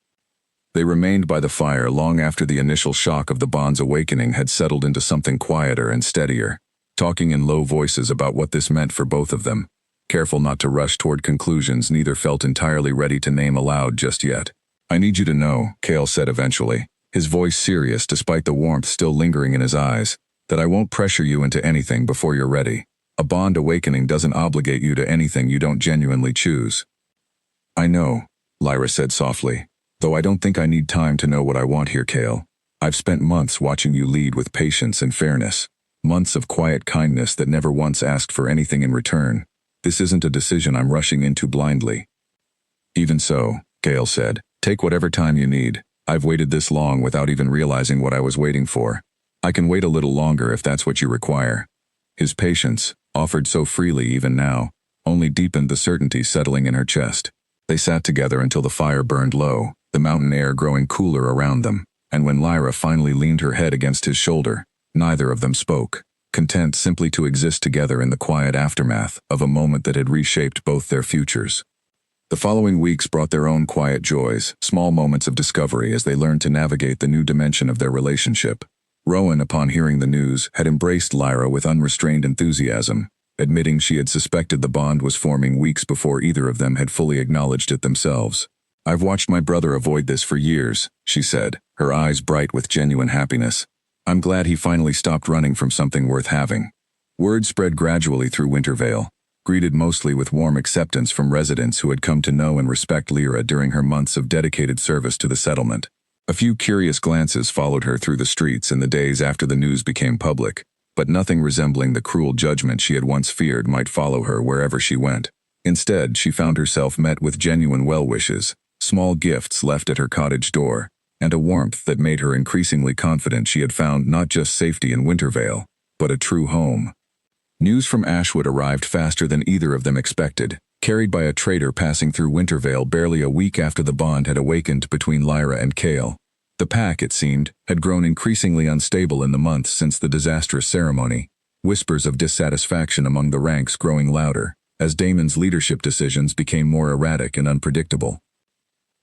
They remained by the fire long after the initial shock of the bond's awakening had settled into something quieter and steadier, talking in low voices about what this meant for both of them, careful not to rush toward conclusions neither felt entirely ready to name aloud just yet. "I need you to know," Cale said eventually, his voice serious despite the warmth still lingering in his eyes, "that I won't pressure you into anything before you're ready. A bond awakening doesn't obligate you to anything you don't genuinely choose." "I know," Lyra said softly, "though I don't think I need time to know what I want here, Cale. I've spent months watching you lead with patience and fairness, months of quiet kindness that never once asked for anything in return. This isn't a decision I'm rushing into blindly." "Even so," Cale said, "take whatever time you need. I've waited this long without even realizing what I was waiting for. I can wait a little longer if that's what you require." His patience, offered so freely even now, only deepened the certainty settling in her chest. They sat together until the fire burned low, the mountain air growing cooler around them, and when Lyra finally leaned her head against his shoulder, neither of them spoke, content simply to exist together in the quiet aftermath of a moment that had reshaped both their futures. The following weeks brought their own quiet joys, small moments of discovery as they learned to navigate the new dimension of their relationship. Rowan, upon hearing the news, had embraced Lyra with unrestrained enthusiasm, admitting she had suspected the bond was forming weeks before either of them had fully acknowledged it themselves. "I've watched my brother avoid this for years," she said, her eyes bright with genuine happiness. "I'm glad he finally stopped running from something worth having." Word spread gradually through Wintervale, greeted mostly with warm acceptance from residents who had come to know and respect Lyra during her months of dedicated service to the settlement. A few curious glances followed her through the streets in the days after the news became public, but nothing resembling the cruel judgment she had once feared might follow her wherever she went. Instead, she found herself met with genuine well-wishes, small gifts left at her cottage door, and a warmth that made her increasingly confident she had found not just safety in Wintervale, but a true home. News from Ashwood arrived faster than either of them expected, carried by a trader passing through Wintervale barely a week after the bond had awakened between Lyra and Cale. The pack, it seemed, had grown increasingly unstable in the months since the disastrous ceremony, whispers of dissatisfaction among the ranks growing louder, as Damon's leadership decisions became more erratic and unpredictable.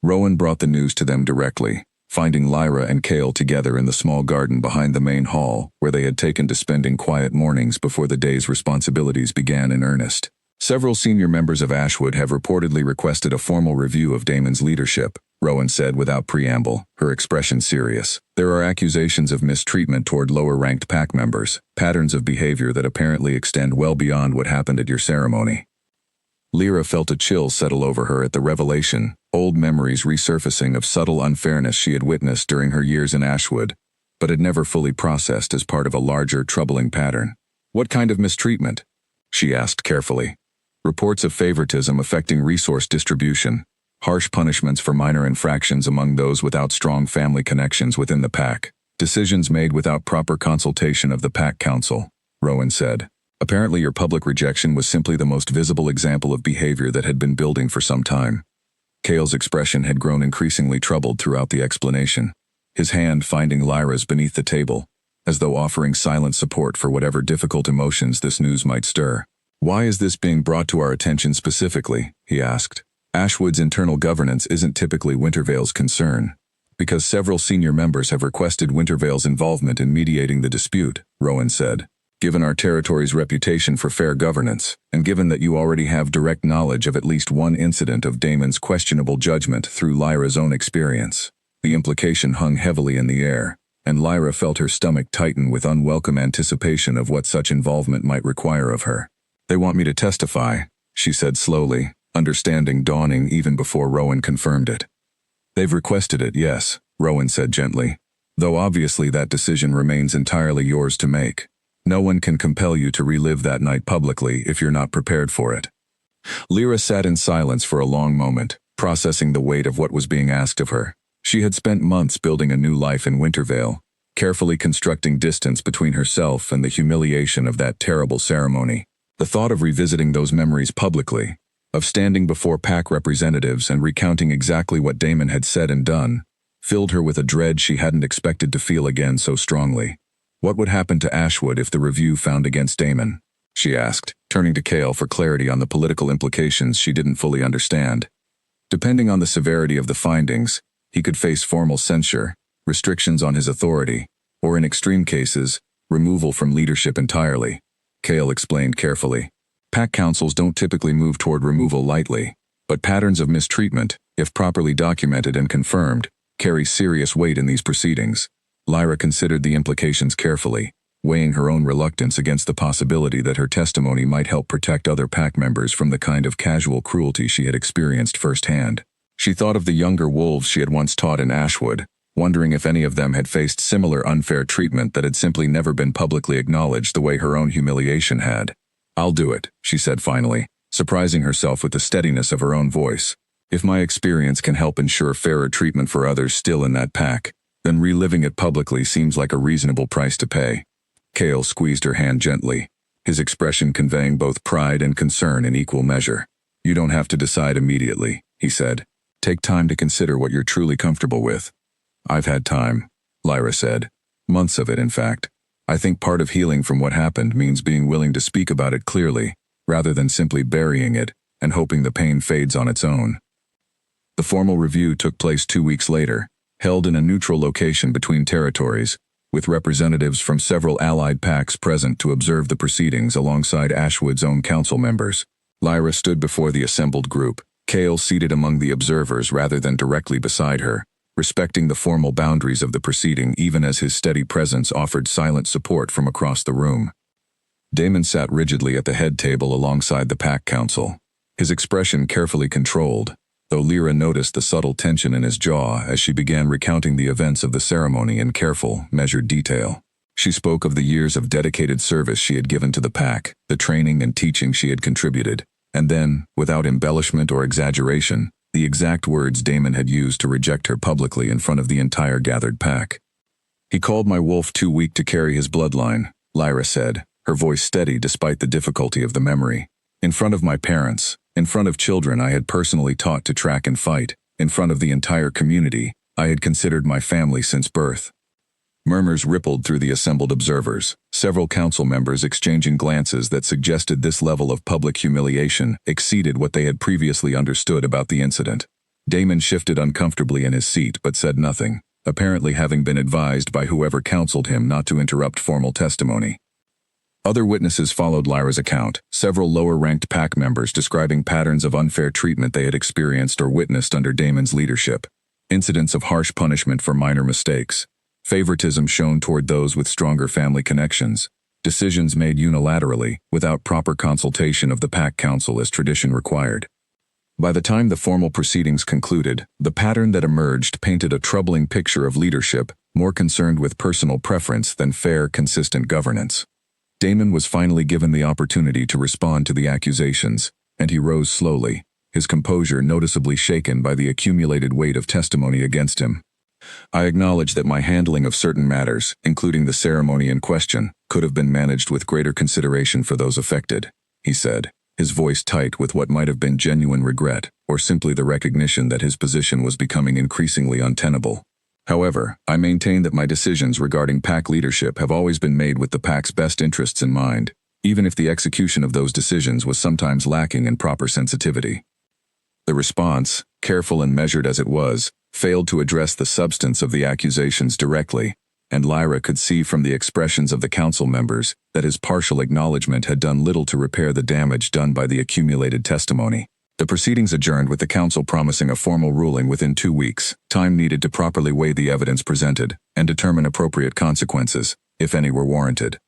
Rowan brought the news to them directly, finding Lyra and Cale together in the small garden behind the main hall, where they had taken to spending quiet mornings before the day's responsibilities began in earnest. "Several senior members of Ashwood have reportedly requested a formal review of Damon's leadership," Rowan said without preamble, her expression serious. "There are accusations of mistreatment toward lower-ranked pack members, patterns of behavior that apparently extend well beyond what happened at your ceremony." Lyra felt a chill settle over her at the revelation, old memories resurfacing of subtle unfairness she had witnessed during her years in Ashwood. but had never fully processed as part of a larger, troubling pattern. "What kind of mistreatment?" she asked carefully. "Reports of favoritism affecting resource distribution, harsh punishments for minor infractions among those without strong family connections within the pack, decisions made without proper consultation of the pack council," Rowan said. "Apparently your public rejection was simply the most visible example of behavior that had been building for some time." Cale's expression had grown increasingly troubled throughout the explanation, his hand finding Lyra's beneath the table, as though offering silent support for whatever difficult emotions this news might stir. "Why is this being brought to our attention specifically?" he asked. "Ashwood's internal governance isn't typically Wintervale's concern, because several senior members have requested Wintervale's involvement in mediating the dispute," Rowan said. "Given our territory's reputation for fair governance, and given that you already have direct knowledge of at least one incident of Damon's questionable judgment through Lyra's own experience." The implication hung heavily in the air, and Lyra felt her stomach tighten with unwelcome anticipation of what such involvement might require of her. "They want me to testify," she said slowly, understanding dawning even before Rowan confirmed it. "They've requested it, yes," Rowan said gently, "though obviously that decision remains entirely yours to make. No one can compel you to relive that night publicly if you're not prepared for it." Lyra sat in silence for a long moment, processing the weight of what was being asked of her. She had spent months building a new life in Wintervale, carefully constructing distance between herself and the humiliation of that terrible ceremony. The thought of revisiting those memories publicly, of standing before pack representatives and recounting exactly what Damon had said and done, filled her with a dread she hadn't expected to feel again so strongly. What would happen to Ashwood if the review found against Damon? She asked, turning to Cale for clarity on the political implications she didn't fully understand. Depending on the severity of the findings, he could face formal censure, restrictions on his authority, or in extreme cases, removal from leadership entirely. Cale explained carefully. Pack councils don't typically move toward removal lightly, but patterns of mistreatment, if properly documented and confirmed, carry serious weight in these proceedings. Lyra considered the implications carefully, weighing her own reluctance against the possibility that her testimony might help protect other pack members from the kind of casual cruelty she had experienced firsthand. She thought of the younger wolves she had once taught in Ashwood, wondering if any of them had faced similar unfair treatment that had simply never been publicly acknowledged the way her own humiliation had. "I'll do it," she said finally, surprising herself with the steadiness of her own voice. "If my experience can help ensure fairer treatment for others still in that pack, then reliving it publicly seems like a reasonable price to pay." Cale squeezed her hand gently, his expression conveying both pride and concern in equal measure. "You don't have to decide immediately," he said. "Take time to consider what you're truly comfortable with." "I've had time," Lyra said. "Months of it, in fact. I think part of healing from what happened means being willing to speak about it clearly, rather than simply burying it and hoping the pain fades on its own." The formal review took place 2 weeks later, held in a neutral location between territories, with representatives from several allied packs present to observe the proceedings alongside Ashwood's own council members. Lyra stood before the assembled group, Cale seated among the observers rather than directly beside her, respecting the formal boundaries of the proceeding even as his steady presence offered silent support from across the room. Damon sat rigidly at the head table alongside the pack council, his expression carefully controlled, though Lyra noticed the subtle tension in his jaw as she began recounting the events of the ceremony in careful, measured detail. She spoke of the years of dedicated service she had given to the pack, the training and teaching she had contributed, and then, without embellishment or exaggeration, the exact words Damon had used to reject her publicly in front of the entire gathered pack. "He called my wolf too weak to carry his bloodline," Lyra said, her voice steady despite the difficulty of the memory. "In front of my parents, in front of children I had personally taught to track and fight, in front of the entire community, I had considered my family since birth." Murmurs rippled through the assembled observers, several council members exchanging glances that suggested this level of public humiliation exceeded what they had previously understood about the incident. Damon shifted uncomfortably in his seat but said nothing, apparently having been advised by whoever counseled him not to interrupt formal testimony. Other witnesses followed Lyra's account, several lower-ranked pack members describing patterns of unfair treatment they had experienced or witnessed under Damon's leadership, incidents of harsh punishment for minor mistakes, favoritism shown toward those with stronger family connections, decisions made unilaterally, without proper consultation of the pack council as tradition required. By the time the formal proceedings concluded, the pattern that emerged painted a troubling picture of leadership, more concerned with personal preference than fair, consistent governance. Damon was finally given the opportunity to respond to the accusations, and he rose slowly, his composure noticeably shaken by the accumulated weight of testimony against him. "I acknowledge that my handling of certain matters, including the ceremony in question, could have been managed with greater consideration for those affected," he said, his voice tight with what might have been genuine regret, or simply the recognition that his position was becoming increasingly untenable. "However, I maintain that my decisions regarding PAC leadership have always been made with the PAC's best interests in mind, even if the execution of those decisions was sometimes lacking in proper sensitivity." The response, careful and measured as it was, failed to address the substance of the accusations directly, and Lyra could see from the expressions of the council members that his partial acknowledgement had done little to repair the damage done by the accumulated testimony. The proceedings adjourned with the council promising a formal ruling within 2 weeks, time needed to properly weigh the evidence presented and determine appropriate consequences, if any were warranted.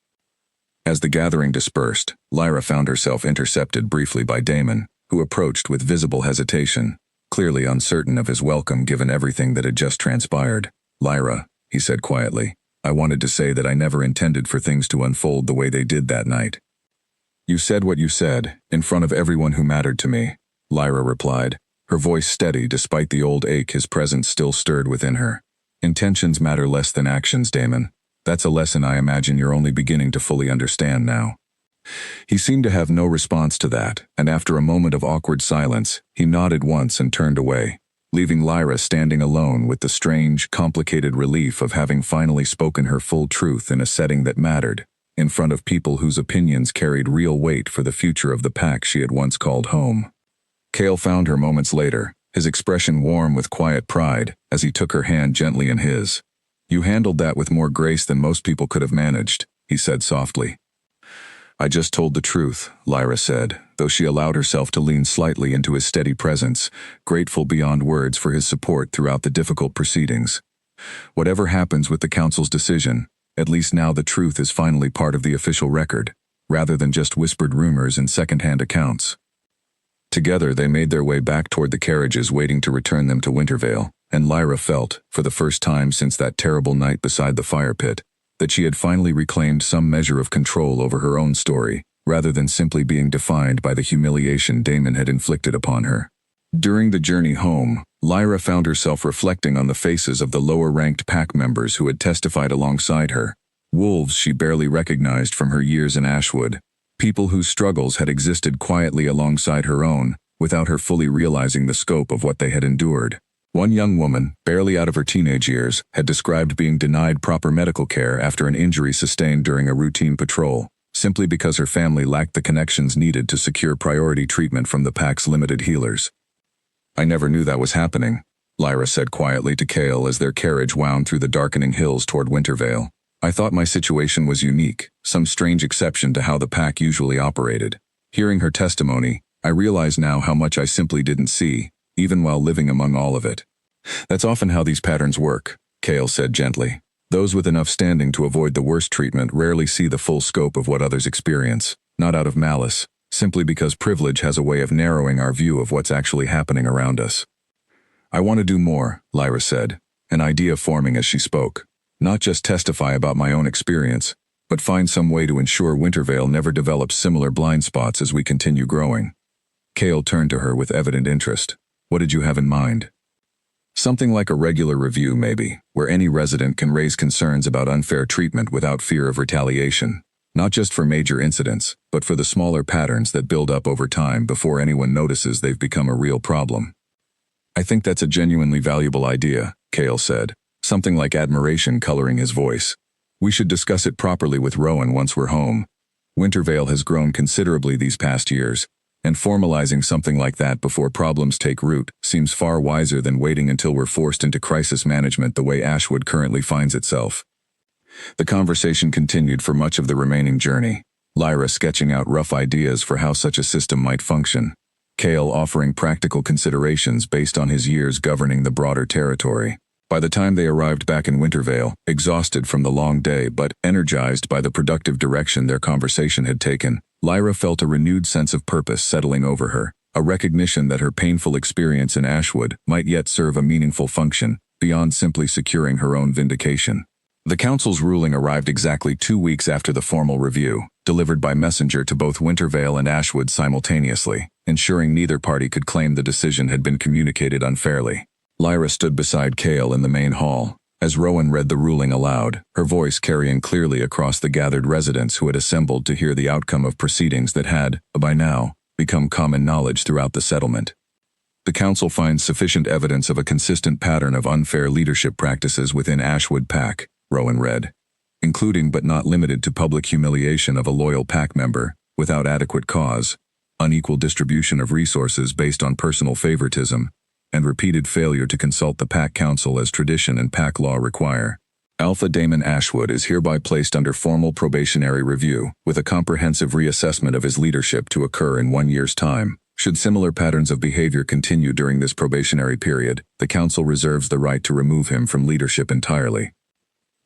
As the gathering dispersed, Lyra found herself intercepted briefly by Damon, who approached with visible hesitation, clearly uncertain of his welcome given everything that had just transpired. "Lyra," he said quietly, "I wanted to say that I never intended for things to unfold the way they did that night." "You said what you said, in front of everyone who mattered to me," Lyra replied, her voice steady despite the old ache his presence still stirred within her. "Intentions matter less than actions, Damon. That's a lesson I imagine you're only beginning to fully understand now." He seemed to have no response to that, and after a moment of awkward silence, he nodded once and turned away, leaving Lyra standing alone with the strange, complicated relief of having finally spoken her full truth in a setting that mattered, in front of people whose opinions carried real weight for the future of the PAC she had once called home. Cale found her moments later, his expression warm with quiet pride, as he took her hand gently in his. "You handled that with more grace than most people could have managed," he said softly. "I just told the truth," Lyra said, though she allowed herself to lean slightly into his steady presence, grateful beyond words for his support throughout the difficult proceedings. "Whatever happens with the council's decision, at least now the truth is finally part of the official record, rather than just whispered rumors and second-hand accounts." Together they made their way back toward the carriages waiting to return them to Wintervale, and Lyra felt, for the first time since that terrible night beside the fire pit, that she had finally reclaimed some measure of control over her own story, rather than simply being defined by the humiliation Damon had inflicted upon her. During the journey home, Lyra found herself reflecting on the faces of the lower-ranked PAC members who had testified alongside her, wolves she barely recognized from her years in Ashwood, people whose struggles had existed quietly alongside her own, without her fully realizing the scope of what they had endured. One young woman, barely out of her teenage years, had described being denied proper medical care after an injury sustained during a routine patrol, simply because her family lacked the connections needed to secure priority treatment from the PAC's limited healers. "I never knew that was happening," Lyra said quietly to Cale as their carriage wound through the darkening hills toward Wintervale. "I thought my situation was unique, some strange exception to how the PAC usually operated. Hearing her testimony, I realize now how much I simply didn't see, even while living among all of it." "That's often how these patterns work," Cale said gently. "Those with enough standing to avoid the worst treatment rarely see the full scope of what others experience, not out of malice, simply because privilege has a way of narrowing our view of what's actually happening around us." "I want to do more," Lyra said, an idea forming as she spoke. "Not just testify about my own experience, but find some way to ensure Wintervale never develops similar blind spots as we continue growing." Cale turned to her with evident interest. "What did you have in mind?" "Something like a regular review, maybe, where any resident can raise concerns about unfair treatment without fear of retaliation. Not just for major incidents, but for the smaller patterns that build up over time before anyone notices they've become a real problem." "I think that's a genuinely valuable idea," Cale said, something like admiration coloring his voice. "We should discuss it properly with Rowan once we're home. Wintervale has grown considerably these past years, and formalizing something like that before problems take root seems far wiser than waiting until we're forced into crisis management the way Ashwood currently finds itself." The conversation continued for much of the remaining journey, Lyra sketching out rough ideas for how such a system might function, Cale offering practical considerations based on his years governing the broader territory. By the time they arrived back in Wintervale, exhausted from the long day but energized by the productive direction their conversation had taken, Lyra felt a renewed sense of purpose settling over her, a recognition that her painful experience in Ashwood might yet serve a meaningful function, beyond simply securing her own vindication. The council's ruling arrived exactly 2 weeks after the formal review, delivered by messenger to both Wintervale and Ashwood simultaneously, ensuring neither party could claim the decision had been communicated unfairly. Lyra stood beside Cale in the main hall, as Rowan read the ruling aloud, her voice carrying clearly across the gathered residents who had assembled to hear the outcome of proceedings that had, by now, become common knowledge throughout the settlement. The council finds sufficient evidence of a consistent pattern of unfair leadership practices within Ashwood Pack, Rowan read, including but not limited to public humiliation of a loyal pack member, without adequate cause, unequal distribution of resources based on personal favoritism, and repeated failure to consult the pack council as tradition and pack law require. Alpha Damon Ashwood is hereby placed under formal probationary review, with a comprehensive reassessment of his leadership to occur in 1 year's time. Should similar patterns of behavior continue during this probationary period, the council reserves the right to remove him from leadership entirely.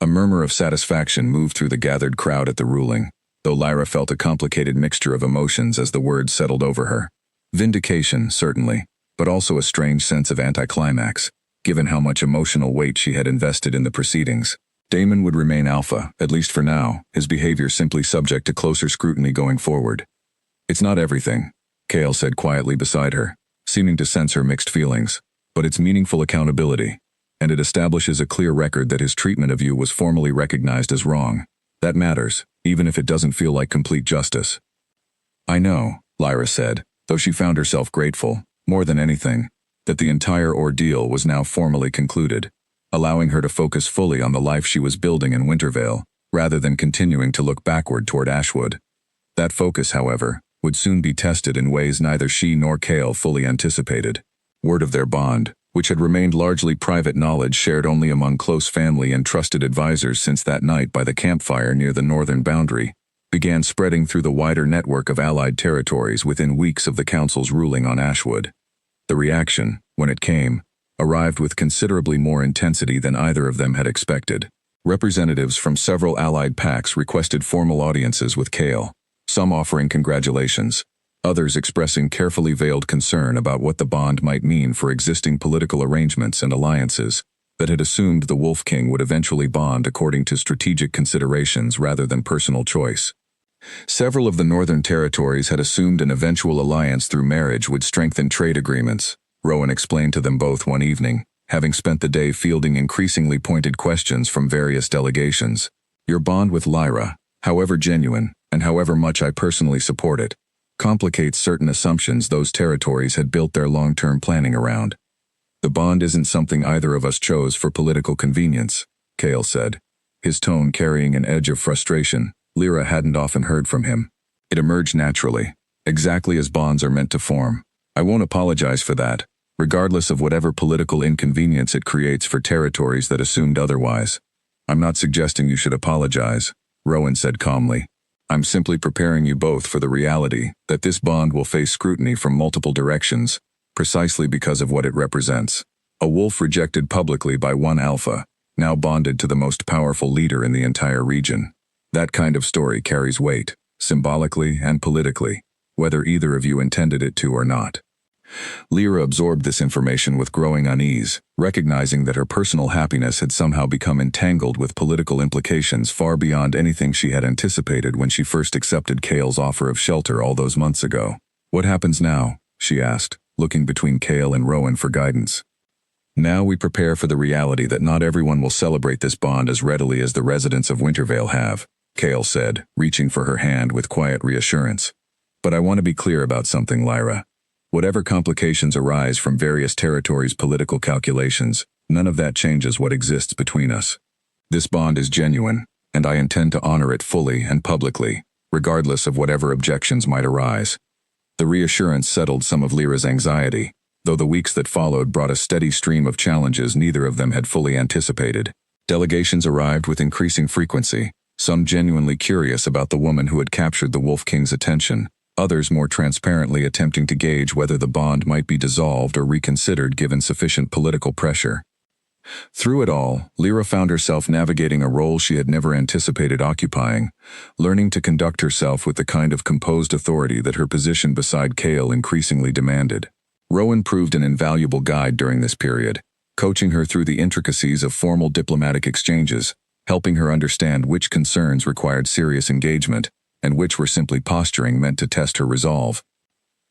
A murmur of satisfaction moved through the gathered crowd at the ruling, though Lyra felt a complicated mixture of emotions as the words settled over her. Vindication, certainly, but also a strange sense of anticlimax, given how much emotional weight she had invested in the proceedings. Damon would remain alpha, at least for now, his behavior simply subject to closer scrutiny going forward. "It's not everything," Cale said quietly beside her, seeming to sense her mixed feelings, "but it's meaningful accountability, and it establishes a clear record that his treatment of you was formally recognized as wrong. That matters, even if it doesn't feel like complete justice." "I know," Lyra said, though she found herself grateful, more than anything, that the entire ordeal was now formally concluded, allowing her to focus fully on the life she was building in Wintervale, rather than continuing to look backward toward Ashwood. That focus, however, would soon be tested in ways neither she nor Cale fully anticipated. Word of their bond, which had remained largely private knowledge shared only among close family and trusted advisors since that night by the campfire near the northern boundary, began spreading through the wider network of allied territories within weeks of the council's ruling on Ashwood. The reaction, when it came, arrived with considerably more intensity than either of them had expected. Representatives from several allied packs requested formal audiences with Cale, some offering congratulations, others expressing carefully veiled concern about what the bond might mean for existing political arrangements and alliances that had assumed the Wolf King would eventually bond according to strategic considerations rather than personal choice. Several of the northern territories had assumed an eventual alliance through marriage would strengthen trade agreements, Rowan explained to them both one evening, having spent the day fielding increasingly pointed questions from various delegations. "Your bond with Lyra, however genuine, and however much I personally support it, complicates certain assumptions those territories had built their long-term planning around. The bond isn't something either of us chose for political convenience," Cale said, his tone carrying an edge of frustration Lyra hadn't often heard from him. "It emerged naturally, exactly as bonds are meant to form. I won't apologize for that, regardless of whatever political inconvenience it creates for territories that assumed otherwise. I'm not suggesting you should apologize," Rowan said calmly. "I'm simply preparing you both for the reality that this bond will face scrutiny from multiple directions, precisely because of what it represents. A wolf rejected publicly by one alpha, now bonded to the most powerful leader in the entire region. That kind of story carries weight, symbolically and politically, whether either of you intended it to or not." Lyra absorbed this information with growing unease, recognizing that her personal happiness had somehow become entangled with political implications far beyond anything she had anticipated when she first accepted Cale's offer of shelter all those months ago. "What happens now?" she asked, looking between Cale and Rowan for guidance. "Now we prepare for the reality that not everyone will celebrate this bond as readily as the residents of Wintervale have," Cale said, reaching for her hand with quiet reassurance. "But I want to be clear about something, Lyra. Whatever complications arise from various territories' political calculations, none of that changes what exists between us. This bond is genuine, and I intend to honor it fully and publicly, regardless of whatever objections might arise." The reassurance settled some of Lyra's anxiety, though the weeks that followed brought a steady stream of challenges neither of them had fully anticipated. Delegations arrived with increasing frequency, some genuinely curious about the woman who had captured the Wolf King's attention, others more transparently attempting to gauge whether the bond might be dissolved or reconsidered given sufficient political pressure. Through it all, Lyra found herself navigating a role she had never anticipated occupying, learning to conduct herself with the kind of composed authority that her position beside Cale increasingly demanded. Rowan proved an invaluable guide during this period, coaching her through the intricacies of formal diplomatic exchanges, helping her understand which concerns required serious engagement and which were simply posturing meant to test her resolve.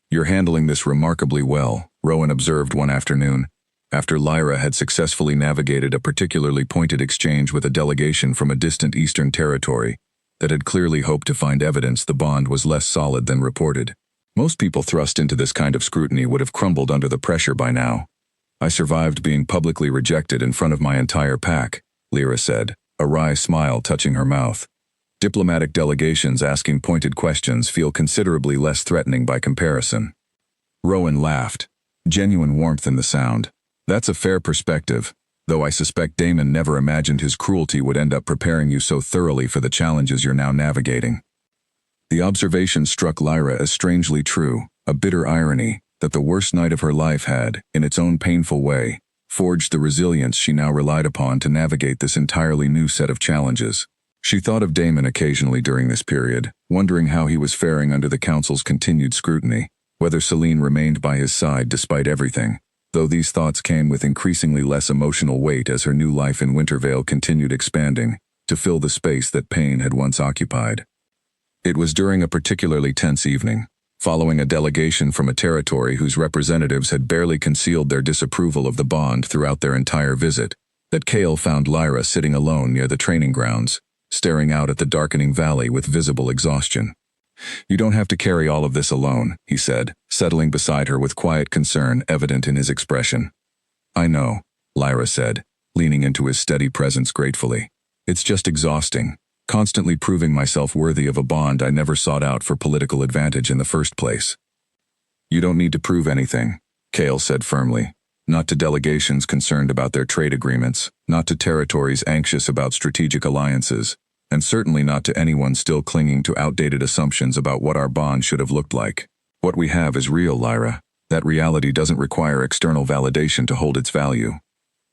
"You're handling this remarkably well," Rowan observed one afternoon, after Lyra had successfully navigated a particularly pointed exchange with a delegation from a distant eastern territory that had clearly hoped to find evidence the bond was less solid than reported. "Most people thrust into this kind of scrutiny would have crumbled under the pressure by now. I survived being publicly rejected in front of my entire pack," Lyra said, a wry smile touching her mouth. "Diplomatic delegations asking pointed questions feel considerably less threatening by comparison." Rowan laughed, genuine warmth in the sound. "That's a fair perspective, though I suspect Damon never imagined his cruelty would end up preparing you so thoroughly for the challenges you're now navigating." The observation struck Lyra as strangely true, a bitter irony that the worst night of her life had, in its own painful way, forged the resilience she now relied upon to navigate this entirely new set of challenges. She thought of Damon occasionally during this period, wondering how he was faring under the Council's continued scrutiny, whether Celine remained by his side despite everything, though these thoughts came with increasingly less emotional weight as her new life in Wintervale continued expanding, to fill the space that pain had once occupied. It was during a particularly tense evening, following a delegation from a territory whose representatives had barely concealed their disapproval of the bond throughout their entire visit, that Cale found Lyra sitting alone near the training grounds, staring out at the darkening valley with visible exhaustion. "You don't have to carry all of this alone," he said, settling beside her with quiet concern evident in his expression. "I know," Lyra said, leaning into his steady presence gratefully. "It's just exhausting, constantly proving myself worthy of a bond I never sought out for political advantage in the first place." "You don't need to prove anything," Cale said firmly. "Not to delegations concerned about their trade agreements, not to territories anxious about strategic alliances, and certainly not to anyone still clinging to outdated assumptions about what our bond should have looked like. What we have is real, Lyra. That reality doesn't require external validation to hold its value."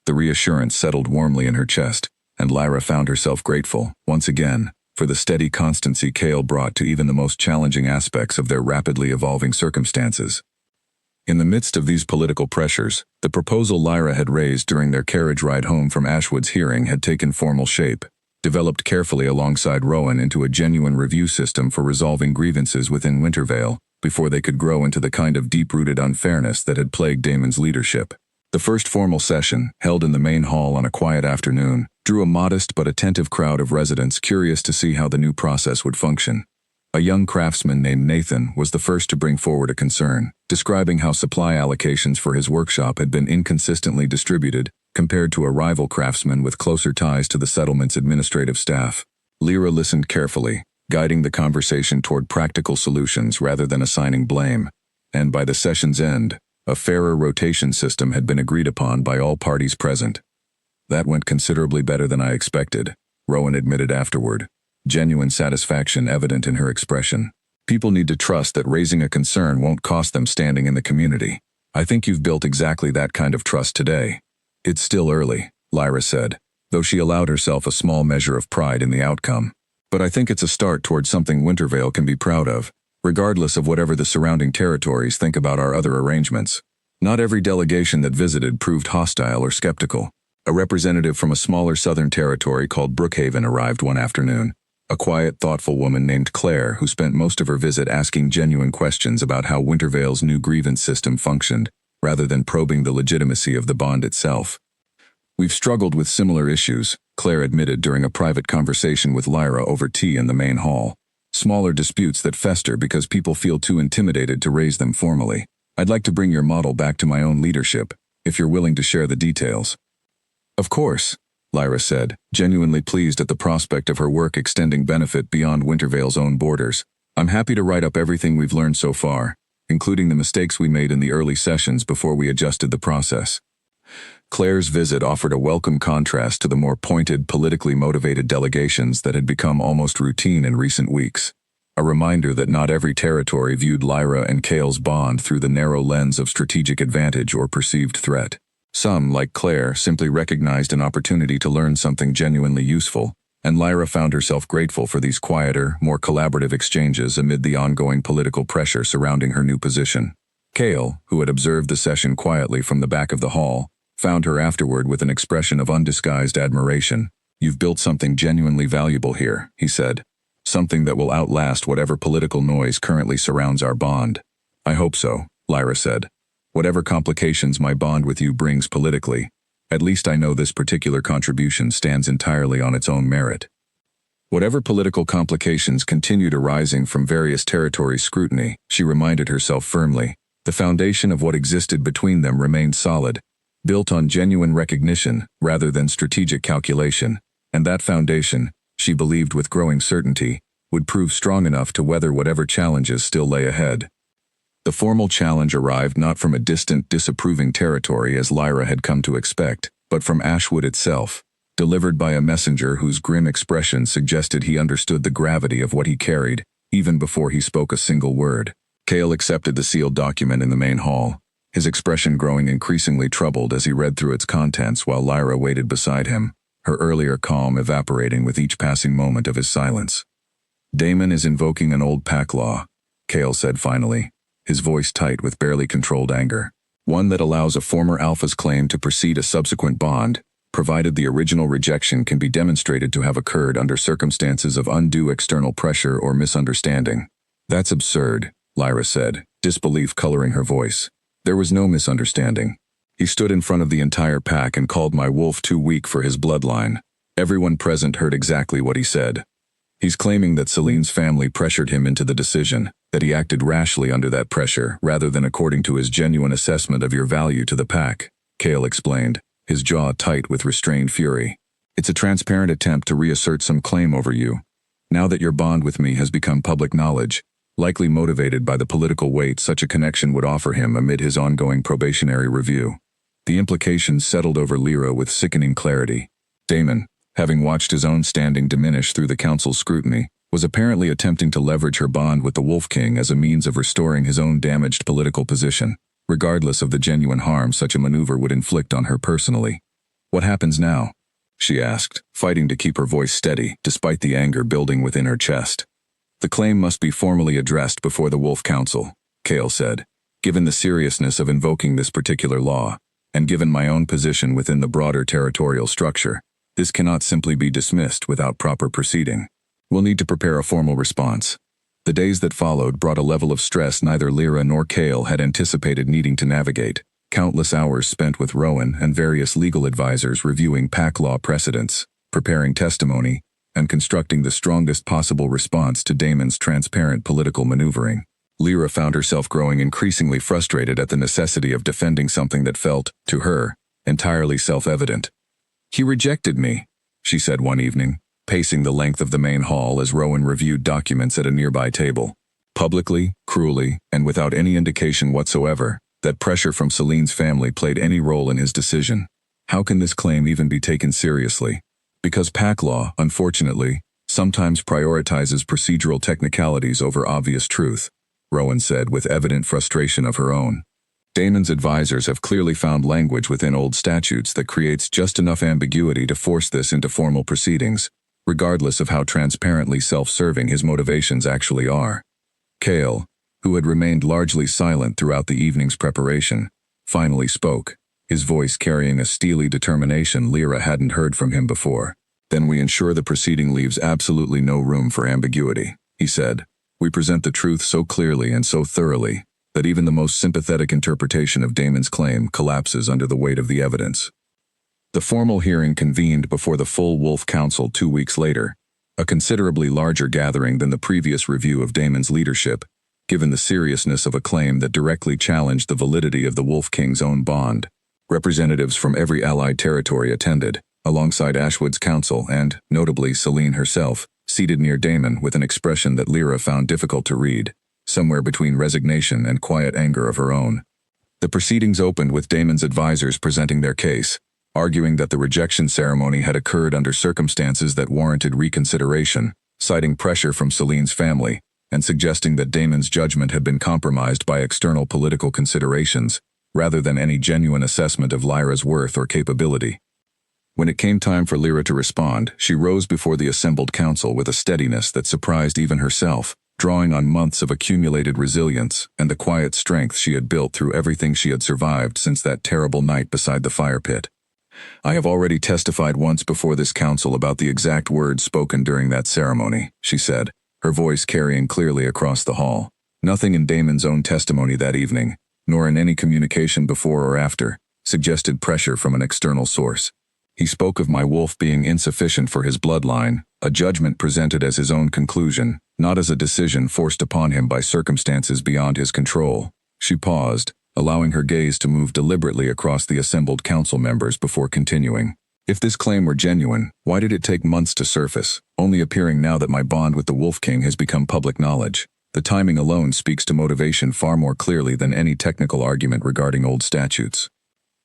The reassurance settled warmly in her chest, and Lyra found herself grateful, once again, for the steady constancy Cale brought to even the most challenging aspects of their rapidly evolving circumstances. In the midst of these political pressures, the proposal Lyra had raised during their carriage ride home from Ashwood's hearing had taken formal shape, developed carefully alongside Rowan into a genuine review system for resolving grievances within Wintervale before they could grow into the kind of deep-rooted unfairness that had plagued Damon's leadership. The first formal session, held in the main hall on a quiet afternoon, drew a modest but attentive crowd of residents curious to see how the new process would function. A young craftsman named Nathan was the first to bring forward a concern, describing how supply allocations for his workshop had been inconsistently distributed compared to a rival craftsman with closer ties to the settlement's administrative staff. Lyra listened carefully, guiding the conversation toward practical solutions rather than assigning blame, and by the session's end, a fairer rotation system had been agreed upon by all parties present. "That went considerably better than I expected," Rowan admitted afterward, genuine satisfaction evident in her expression. "People need to trust that raising a concern won't cost them standing in the community. I think you've built exactly that kind of trust today." "It's still early," Lyra said, though she allowed herself a small measure of pride in the outcome. "But I think it's a start towards something Wintervale can be proud of, regardless of whatever the surrounding territories think about our other arrangements." Not every delegation that visited proved hostile or skeptical. A representative from a smaller southern territory called Brookhaven arrived one afternoon, a quiet, thoughtful woman named Claire who spent most of her visit asking genuine questions about how Wintervale's new grievance system functioned, rather than probing the legitimacy of the bond itself. "We've struggled with similar issues," Claire admitted during a private conversation with Lyra over tea in the main hall. "Smaller disputes that fester because people feel too intimidated to raise them formally. I'd like to bring your model back to my own leadership, if you're willing to share the details." "Of course," Lyra said, genuinely pleased at the prospect of her work extending benefit beyond Wintervale's own borders. "I'm happy to write up everything we've learned so far, including the mistakes we made in the early sessions before we adjusted the process." Claire's visit offered a welcome contrast to the more pointed, politically motivated delegations that had become almost routine in recent weeks. A reminder that not every territory viewed Lyra and Cale's bond through the narrow lens of strategic advantage or perceived threat. Some, like Claire, simply recognized an opportunity to learn something genuinely useful, and Lyra found herself grateful for these quieter, more collaborative exchanges amid the ongoing political pressure surrounding her new position. Cale, who had observed the session quietly from the back of the hall, found her afterward with an expression of undisguised admiration. "You've built something genuinely valuable here," he said. "Something that will outlast whatever political noise currently surrounds our bond." "I hope so," Lyra said. "Whatever complications my bond with you brings politically, at least I know this particular contribution stands entirely on its own merit." Whatever political complications continued arising from various territories' scrutiny, she reminded herself firmly, the foundation of what existed between them remained solid, built on genuine recognition rather than strategic calculation, and that foundation, she believed with growing certainty, would prove strong enough to weather whatever challenges still lay ahead. The formal challenge arrived not from a distant, disapproving territory as Lyra had come to expect, but from Ashwood itself, delivered by a messenger whose grim expression suggested he understood the gravity of what he carried, even before he spoke a single word. Cale accepted the sealed document in the main hall, his expression growing increasingly troubled as he read through its contents while Lyra waited beside him, her earlier calm evaporating with each passing moment of his silence. "Damon is invoking an old pack law," Cale said finally, his voice tight with barely controlled anger. "One that allows a former Alpha's claim to precede a subsequent bond, provided the original rejection can be demonstrated to have occurred under circumstances of undue external pressure or misunderstanding." "That's absurd," Lyra said, disbelief coloring her voice. "There was no misunderstanding. He stood in front of the entire pack and called my wolf too weak for his bloodline. Everyone present heard exactly what he said. He's claiming that Celine's family pressured him into the decision, that he acted rashly under that pressure rather than according to his genuine assessment of your value to the pack," Cale explained, his jaw tight with restrained fury. "It's a transparent attempt to reassert some claim over you, now that your bond with me has become public knowledge, likely motivated by the political weight such a connection would offer him amid his ongoing probationary review." The implications settled over Lyra with sickening clarity. Damon, having watched his own standing diminish through the council's scrutiny, was apparently attempting to leverage her bond with the Wolf King as a means of restoring his own damaged political position, regardless of the genuine harm such a maneuver would inflict on her personally. "What happens now?" she asked, fighting to keep her voice steady despite the anger building within her chest. "The claim must be formally addressed before the Wolf Council," Cale said. "Given the seriousness of invoking this particular law, and given my own position within the broader territorial structure, this cannot simply be dismissed without proper proceeding. We'll need to prepare a formal response." The days that followed brought a level of stress neither Lyra nor Cale had anticipated needing to navigate. Countless hours spent with Rowan and various legal advisors reviewing pack law precedents, preparing testimony, and constructing the strongest possible response to Damon's transparent political maneuvering. Lyra found herself growing increasingly frustrated at the necessity of defending something that felt, to her, entirely self-evident. "He rejected me," she said one evening, pacing the length of the main hall as Rowan reviewed documents at a nearby table. Publicly, cruelly, and without any indication whatsoever that pressure from Celine's family played any role in his decision. How can this claim even be taken seriously? Because pack law, unfortunately, sometimes prioritizes procedural technicalities over obvious truth, Rowan said with evident frustration of her own. Damon's advisors have clearly found language within old statutes that creates just enough ambiguity to force this into formal proceedings, regardless of how transparently self-serving his motivations actually are. Cale, who had remained largely silent throughout the evening's preparation, finally spoke, his voice carrying a steely determination Lyra hadn't heard from him before. "Then we ensure the proceeding leaves absolutely no room for ambiguity," he said. "We present the truth so clearly and so thoroughly that even the most sympathetic interpretation of Damon's claim collapses under the weight of the evidence." The formal hearing convened before the full Wolf Council 2 weeks later, a considerably larger gathering than the previous review of Damon's leadership, given the seriousness of a claim that directly challenged the validity of the Wolf King's own bond. Representatives from every allied territory attended, alongside Ashwood's council and, notably, Celine herself, seated near Damon with an expression that Lyra found difficult to read, somewhere between resignation and quiet anger of her own. The proceedings opened with Damon's advisors presenting their case, arguing that the rejection ceremony had occurred under circumstances that warranted reconsideration, citing pressure from Celine's family, and suggesting that Damon's judgment had been compromised by external political considerations, rather than any genuine assessment of Lyra's worth or capability. When it came time for Lyra to respond, she rose before the assembled council with a steadiness that surprised even herself, drawing on months of accumulated resilience and the quiet strength she had built through everything she had survived since that terrible night beside the fire pit. "I have already testified once before this council about the exact words spoken during that ceremony," she said, her voice carrying clearly across the hall. Nothing in Damon's own testimony that evening, nor in any communication before or after, suggested pressure from an external source. He spoke of my wolf being insufficient for his bloodline, a judgment presented as his own conclusion, not as a decision forced upon him by circumstances beyond his control. She paused, allowing her gaze to move deliberately across the assembled council members before continuing. "If this claim were genuine, why did it take months to surface, only appearing now that my bond with the Wolf King has become public knowledge? The timing alone speaks to motivation far more clearly than any technical argument regarding old statutes."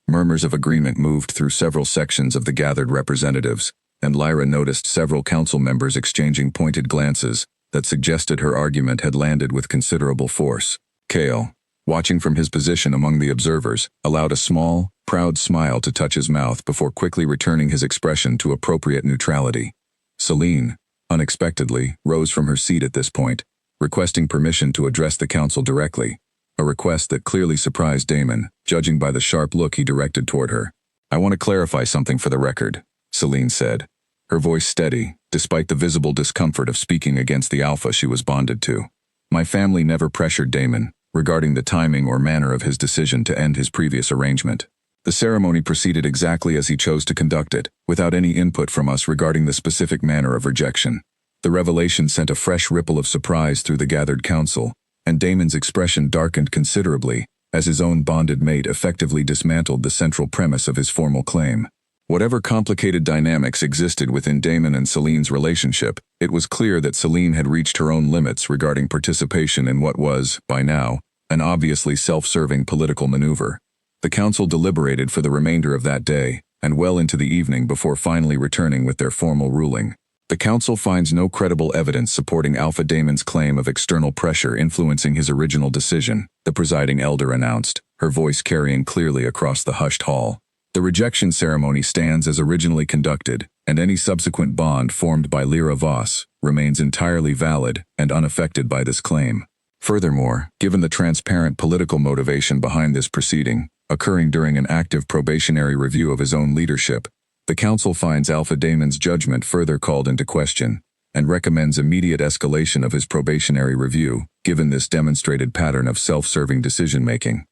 Murmurs of agreement moved through several sections of the gathered representatives, and Lyra noticed several council members exchanging pointed glances that suggested her argument had landed with considerable force. Kale, watching from his position among the observers, allowed a small, proud smile to touch his mouth before quickly returning his expression to appropriate neutrality. Celine, unexpectedly, rose from her seat at this point, requesting permission to address the council directly, a request that clearly surprised Damon, judging by the sharp look he directed toward her. "I want to clarify something for the record," Celine said, her voice steady, despite the visible discomfort of speaking against the alpha she was bonded to. "My family never pressured Damon regarding the timing or manner of his decision to end his previous arrangement. The ceremony proceeded exactly as he chose to conduct it, without any input from us regarding the specific manner of rejection." The revelation sent a fresh ripple of surprise through the gathered council, and Damon's expression darkened considerably as his own bonded mate effectively dismantled the central premise of his formal claim. Whatever complicated dynamics existed within Damon and Celine's relationship, it was clear that Celine had reached her own limits regarding participation in what was, by now, an obviously self-serving political maneuver. The council deliberated for the remainder of that day, and well into the evening before finally returning with their formal ruling. "The council finds no credible evidence supporting Alpha Damon's claim of external pressure influencing his original decision," the presiding elder announced, her voice carrying clearly across the hushed hall. "The rejection ceremony stands as originally conducted, and any subsequent bond formed by Lyra Voss remains entirely valid and unaffected by this claim. Furthermore, given the transparent political motivation behind this proceeding, occurring during an active probationary review of his own leadership, the council finds Alpha Damon's judgment further called into question, and recommends immediate escalation of his probationary review, given this demonstrated pattern of self-serving decision-making."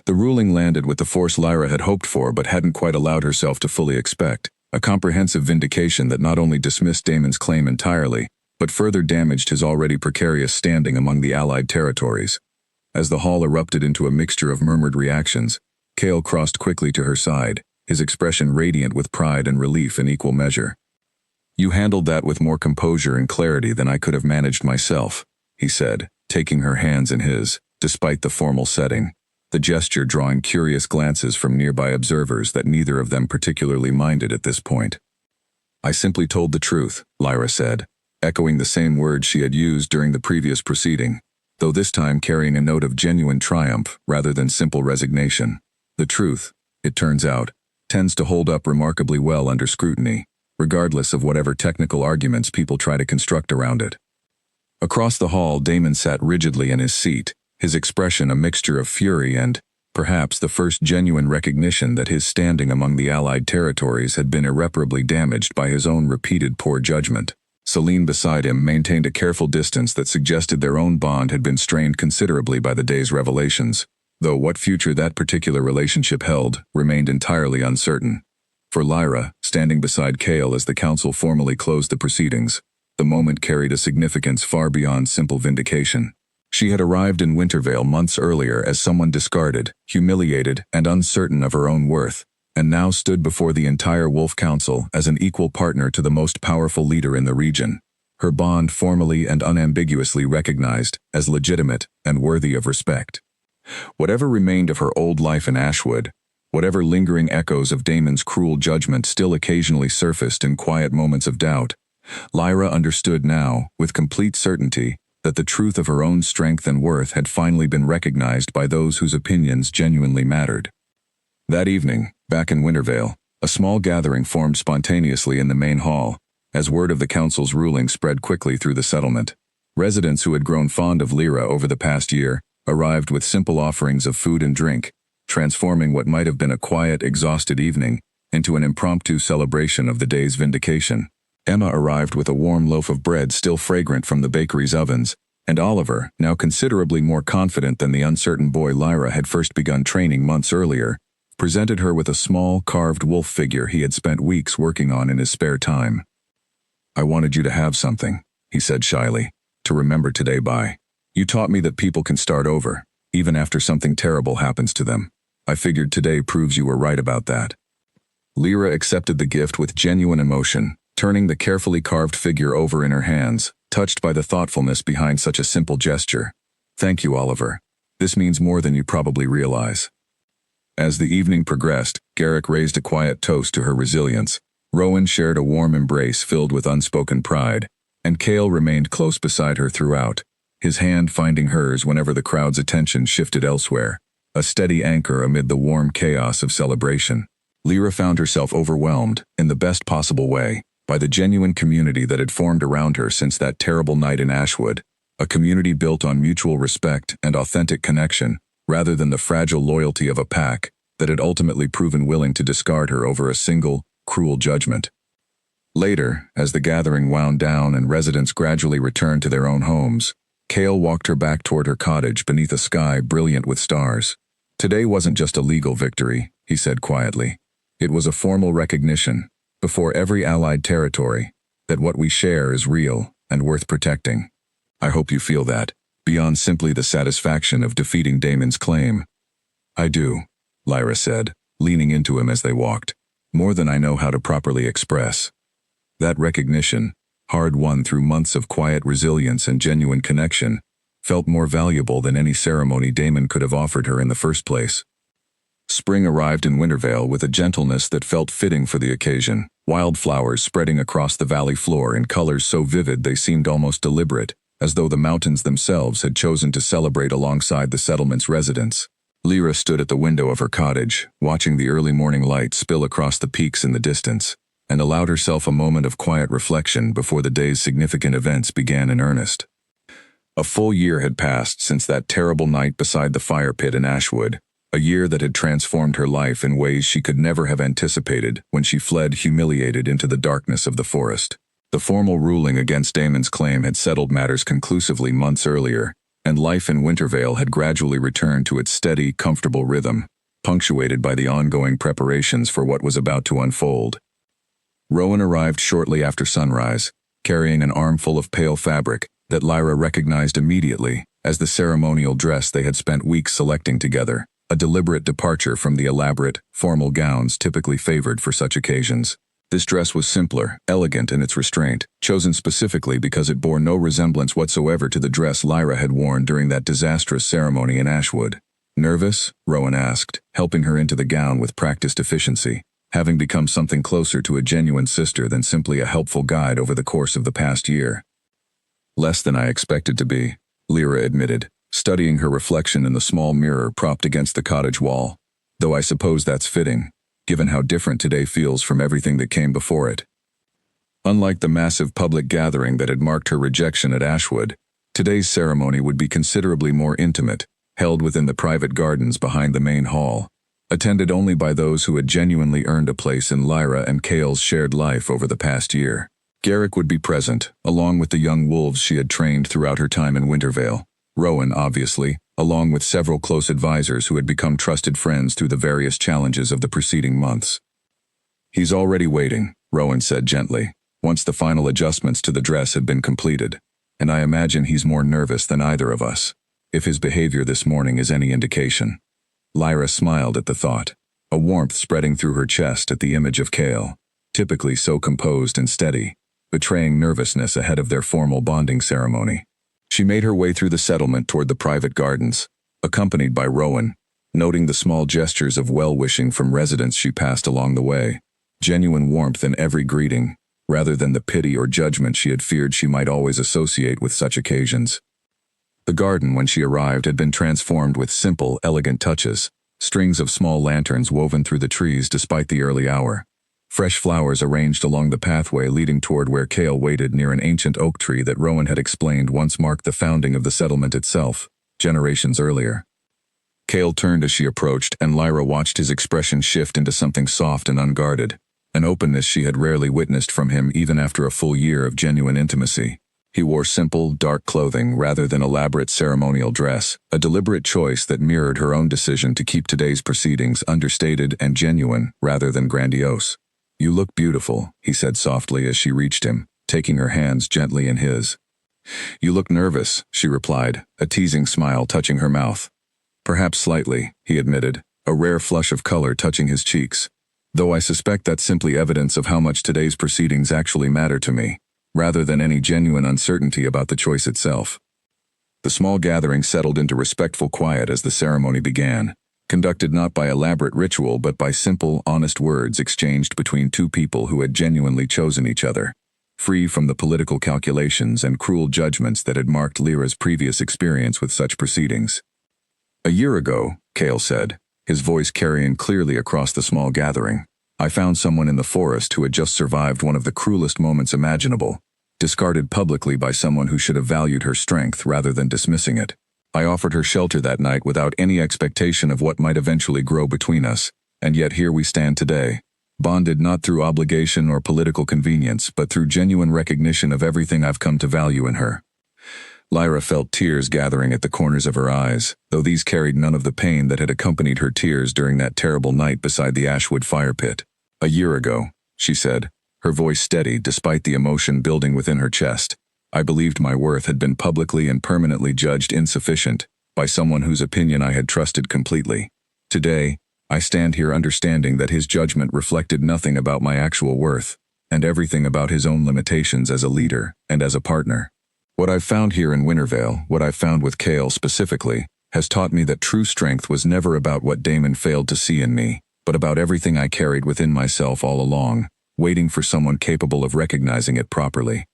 The ruling landed with the force Lyra had hoped for but hadn't quite allowed herself to fully expect, a comprehensive vindication that not only dismissed Damon's claim entirely, but further damaged his already precarious standing among the Allied territories. As the hall erupted into a mixture of murmured reactions, Kale crossed quickly to her side, his expression radiant with pride and relief in equal measure. "You handled that with more composure and clarity than I could have managed myself," he said, taking her hands in his, despite the formal setting, the gesture drawing curious glances from nearby observers that neither of them particularly minded at this point. "I simply told the truth," Lyra said, echoing the same words she had used during the previous proceeding, though this time carrying a note of genuine triumph rather than simple resignation. "The truth, it turns out, tends to hold up remarkably well under scrutiny, regardless of whatever technical arguments people try to construct around it." Across the hall, Damon sat rigidly in his seat, his expression a mixture of fury and, perhaps, the first genuine recognition that his standing among the Allied territories had been irreparably damaged by his own repeated poor judgment. Celine beside him maintained a careful distance that suggested their own bond had been strained considerably by the day's revelations, though what future that particular relationship held remained entirely uncertain. For Lyra, standing beside Kale as the council formally closed the proceedings, the moment carried a significance far beyond simple vindication. She had arrived in Wintervale months earlier as someone discarded, humiliated, and uncertain of her own worth, and now stood before the entire Wolf Council as an equal partner to the most powerful leader in the region, her bond formally and unambiguously recognized as legitimate and worthy of respect. Whatever remained of her old life in Ashwood, whatever lingering echoes of Damon's cruel judgment still occasionally surfaced in quiet moments of doubt, Lyra understood now, with complete certainty, that the truth of her own strength and worth had finally been recognized by those whose opinions genuinely mattered. That evening, back in Wintervale, a small gathering formed spontaneously in the main hall, as word of the council's ruling spread quickly through the settlement. Residents who had grown fond of Lyra over the past year arrived with simple offerings of food and drink, transforming what might have been a quiet, exhausted evening into an impromptu celebration of the day's vindication. Emma arrived with a warm loaf of bread still fragrant from the bakery's ovens, and Oliver, now considerably more confident than the uncertain boy Lyra had first begun training months earlier, presented her with a small, carved wolf figure he had spent weeks working on in his spare time. "I wanted you to have something," he said shyly, "to remember today by. You taught me that people can start over, even after something terrible happens to them. I figured today proves you were right about that." Lyra accepted the gift with genuine emotion, turning the carefully carved figure over in her hands, touched by the thoughtfulness behind such a simple gesture. "Thank you, Oliver. This means more than you probably realize." As the evening progressed, Garrick raised a quiet toast to her resilience. Rowan shared a warm embrace filled with unspoken pride, and Cale remained close beside her throughout, his hand finding hers whenever the crowd's attention shifted elsewhere, a steady anchor amid the warm chaos of celebration. Lyra found herself overwhelmed, in the best possible way, by the genuine community that had formed around her since that terrible night in Ashwood, a community built on mutual respect and authentic connection, rather than the fragile loyalty of a pack that had ultimately proven willing to discard her over a single, cruel judgment. Later, as the gathering wound down and residents gradually returned to their own homes, Cale walked her back toward her cottage beneath a sky brilliant with stars. "Today wasn't just a legal victory," he said quietly. "It was a formal recognition, before every allied territory, that what we share is real and worth protecting. I hope you feel that, beyond simply the satisfaction of defeating Damon's claim." "I do," Lyra said, leaning into him as they walked, "more than I know how to properly express." That recognition, hard-won through months of quiet resilience and genuine connection, felt more valuable than any ceremony Damon could have offered her in the first place. Spring arrived in Wintervale with a gentleness that felt fitting for the occasion, wildflowers spreading across the valley floor in colors so vivid they seemed almost deliberate, as though the mountains themselves had chosen to celebrate alongside the settlement's residents. Lyra stood at the window of her cottage, watching the early morning light spill across the peaks in the distance, and allowed herself a moment of quiet reflection before the day's significant events began in earnest. A full year had passed since that terrible night beside the fire pit in Ashwood, a year that had transformed her life in ways she could never have anticipated when she fled humiliated into the darkness of the forest. The formal ruling against Damon's claim had settled matters conclusively months earlier, and life in Wintervale had gradually returned to its steady, comfortable rhythm, punctuated by the ongoing preparations for what was about to unfold. Rowan arrived shortly after sunrise, carrying an armful of pale fabric that Lyra recognized immediately as the ceremonial dress they had spent weeks selecting together, a deliberate departure from the elaborate, formal gowns typically favored for such occasions. This dress was simpler, elegant in its restraint, chosen specifically because it bore no resemblance whatsoever to the dress Lyra had worn during that disastrous ceremony in Ashwood. "Nervous?" Rowan asked, helping her into the gown with practiced efficiency, having become something closer to a genuine sister than simply a helpful guide over the course of the past year. "Less than I expected to be," Lyra admitted, studying her reflection in the small mirror propped against the cottage wall. "Though I suppose that's fitting, given how different today feels from everything that came before it." Unlike the massive public gathering that had marked her rejection at Ashwood, today's ceremony would be considerably more intimate, held within the private gardens behind the main hall, attended only by those who had genuinely earned a place in Lyra and Cale's shared life over the past year. Garrick would be present, along with the young wolves she had trained throughout her time in Wintervale. Rowan, obviously, along with several close advisors who had become trusted friends through the various challenges of the preceding months. "He's already waiting," Rowan said gently, once the final adjustments to the dress had been completed, "and I imagine he's more nervous than either of us, if his behavior this morning is any indication." Lyra smiled at the thought, a warmth spreading through her chest at the image of Cale, typically so composed and steady, betraying nervousness ahead of their formal bonding ceremony. She made her way through the settlement toward the private gardens, accompanied by Rowan, noting the small gestures of well-wishing from residents she passed along the way, genuine warmth in every greeting, rather than the pity or judgment she had feared she might always associate with such occasions. The garden, when she arrived, had been transformed with simple, elegant touches, strings of small lanterns woven through the trees despite the early hour. Fresh flowers arranged along the pathway leading toward where Cale waited near an ancient oak tree that Rowan had explained once marked the founding of the settlement itself, generations earlier. Cale turned as she approached, and Lyra watched his expression shift into something soft and unguarded, an openness she had rarely witnessed from him even after a full year of genuine intimacy. He wore simple, dark clothing rather than elaborate ceremonial dress, a deliberate choice that mirrored her own decision to keep today's proceedings understated and genuine rather than grandiose. "You look beautiful," he said softly as she reached him, taking her hands gently in his. "You look nervous," she replied, a teasing smile touching her mouth. "Perhaps slightly," he admitted, a rare flush of color touching his cheeks. "Though I suspect that's simply evidence of how much today's proceedings actually matter to me, rather than any genuine uncertainty about the choice itself." The small gathering settled into respectful quiet as the ceremony began, conducted not by elaborate ritual but by simple, honest words exchanged between two people who had genuinely chosen each other, free from the political calculations and cruel judgments that had marked Lyra's previous experience with such proceedings. "A year ago," Cale said, his voice carrying clearly across the small gathering, "I found someone in the forest who had just survived one of the cruelest moments imaginable, discarded publicly by someone who should have valued her strength rather than dismissing it. I offered her shelter that night without any expectation of what might eventually grow between us, and yet here we stand today, bonded not through obligation or political convenience but through genuine recognition of everything I've come to value in her." Lyra felt tears gathering at the corners of her eyes, though these carried none of the pain that had accompanied her tears during that terrible night beside the Ashwood fire pit. "A year ago," she said, her voice steady despite the emotion building within her chest, "I believed my worth had been publicly and permanently judged insufficient by someone whose opinion I had trusted completely. Today, I stand here understanding that his judgment reflected nothing about my actual worth, and everything about his own limitations as a leader and as a partner. What I've found here in Wintervale, what I've found with Cale specifically, has taught me that true strength was never about what Damon failed to see in me, but about everything I carried within myself all along, waiting for someone capable of recognizing it properly."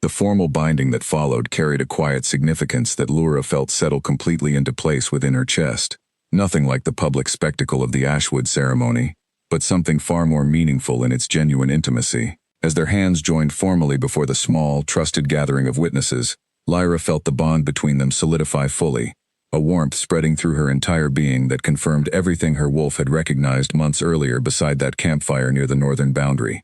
The formal binding that followed carried a quiet significance that Lyra felt settle completely into place within her chest. Nothing like the public spectacle of the Ashwood ceremony, but something far more meaningful in its genuine intimacy. As their hands joined formally before the small, trusted gathering of witnesses, Lyra felt the bond between them solidify fully, a warmth spreading through her entire being that confirmed everything her wolf had recognized months earlier beside that campfire near the northern boundary.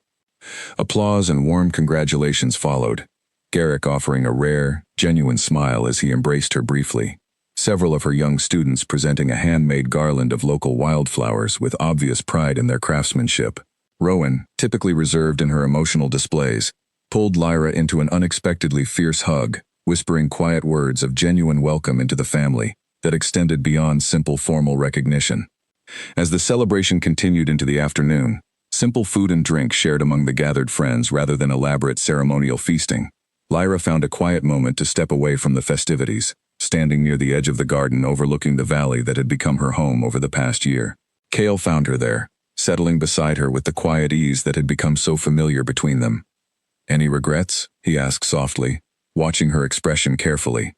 Applause and warm congratulations followed, Garrick offering a rare, genuine smile as he embraced her briefly. Several of her young students presenting a handmade garland of local wildflowers with obvious pride in their craftsmanship. Rowan, typically reserved in her emotional displays, pulled Lyra into an unexpectedly fierce hug, whispering quiet words of genuine welcome into the family that extended beyond simple formal recognition. As the celebration continued into the afternoon, simple food and drink shared among the gathered friends rather than elaborate ceremonial feasting, Lyra found a quiet moment to step away from the festivities, standing near the edge of the garden overlooking the valley that had become her home over the past year. Cale found her there, settling beside her with the quiet ease that had become so familiar between them. "Any regrets?" he asked softly, watching her expression carefully.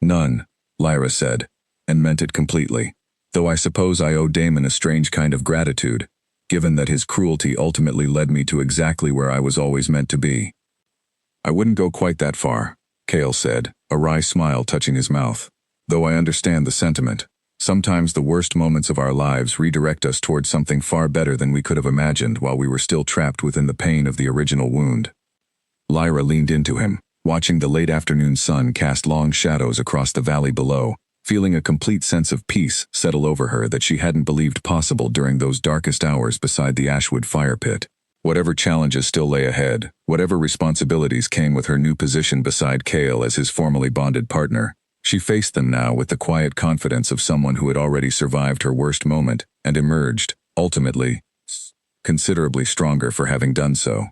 "None," Lyra said, and meant it completely, "though I suppose I owe Damon a strange kind of gratitude, given that his cruelty ultimately led me to exactly where I was always meant to be." "I wouldn't go quite that far," Cale said, a wry smile touching his mouth. "Though I understand the sentiment. Sometimes the worst moments of our lives redirect us towards something far better than we could have imagined while we were still trapped within the pain of the original wound." Lyra leaned into him, watching the late afternoon sun cast long shadows across the valley below, feeling a complete sense of peace settle over her that she hadn't believed possible during those darkest hours beside the Ashwood fire pit. Whatever challenges still lay ahead, whatever responsibilities came with her new position beside Cale as his formally bonded partner, she faced them now with the quiet confidence of someone who had already survived her worst moment and emerged, ultimately, considerably stronger for having done so.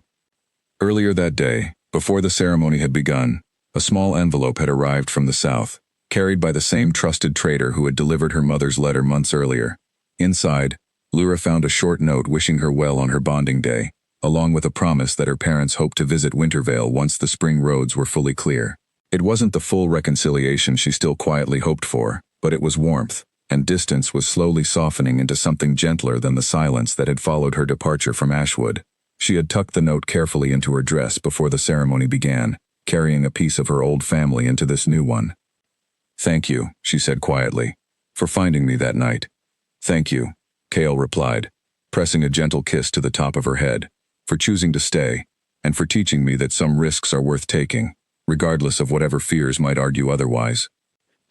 Earlier that day, before the ceremony had begun, a small envelope had arrived from the south, carried by the same trusted trader who had delivered her mother's letter months earlier. Inside, Lyra found a short note wishing her well on her bonding day, along with a promise that her parents hoped to visit Wintervale once the spring roads were fully clear. It wasn't the full reconciliation she still quietly hoped for, but it was warmth, and distance was slowly softening into something gentler than the silence that had followed her departure from Ashwood. She had tucked the note carefully into her dress before the ceremony began, carrying a piece of her old family into this new one. "Thank you," she said quietly, "for finding me that night." "Thank you," Cale replied, pressing a gentle kiss to the top of her head, "for choosing to stay, and for teaching me that some risks are worth taking, regardless of whatever fears might argue otherwise."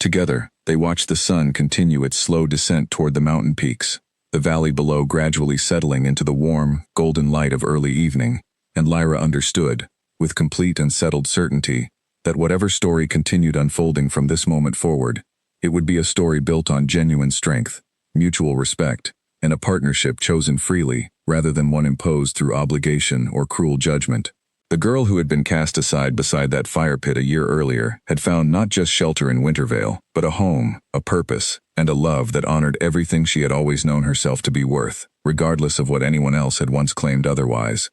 Together, they watched the sun continue its slow descent toward the mountain peaks, the valley below gradually settling into the warm, golden light of early evening, and Lyra understood, with complete and settled certainty, that whatever story continued unfolding from this moment forward, it would be a story built on genuine strength, mutual respect, and a partnership chosen freely, rather than one imposed through obligation or cruel judgment. The girl who had been cast aside beside that fire pit a year earlier had found not just shelter in Wintervale, but a home, a purpose, and a love that honored everything she had always known herself to be worth, regardless of what anyone else had once claimed otherwise.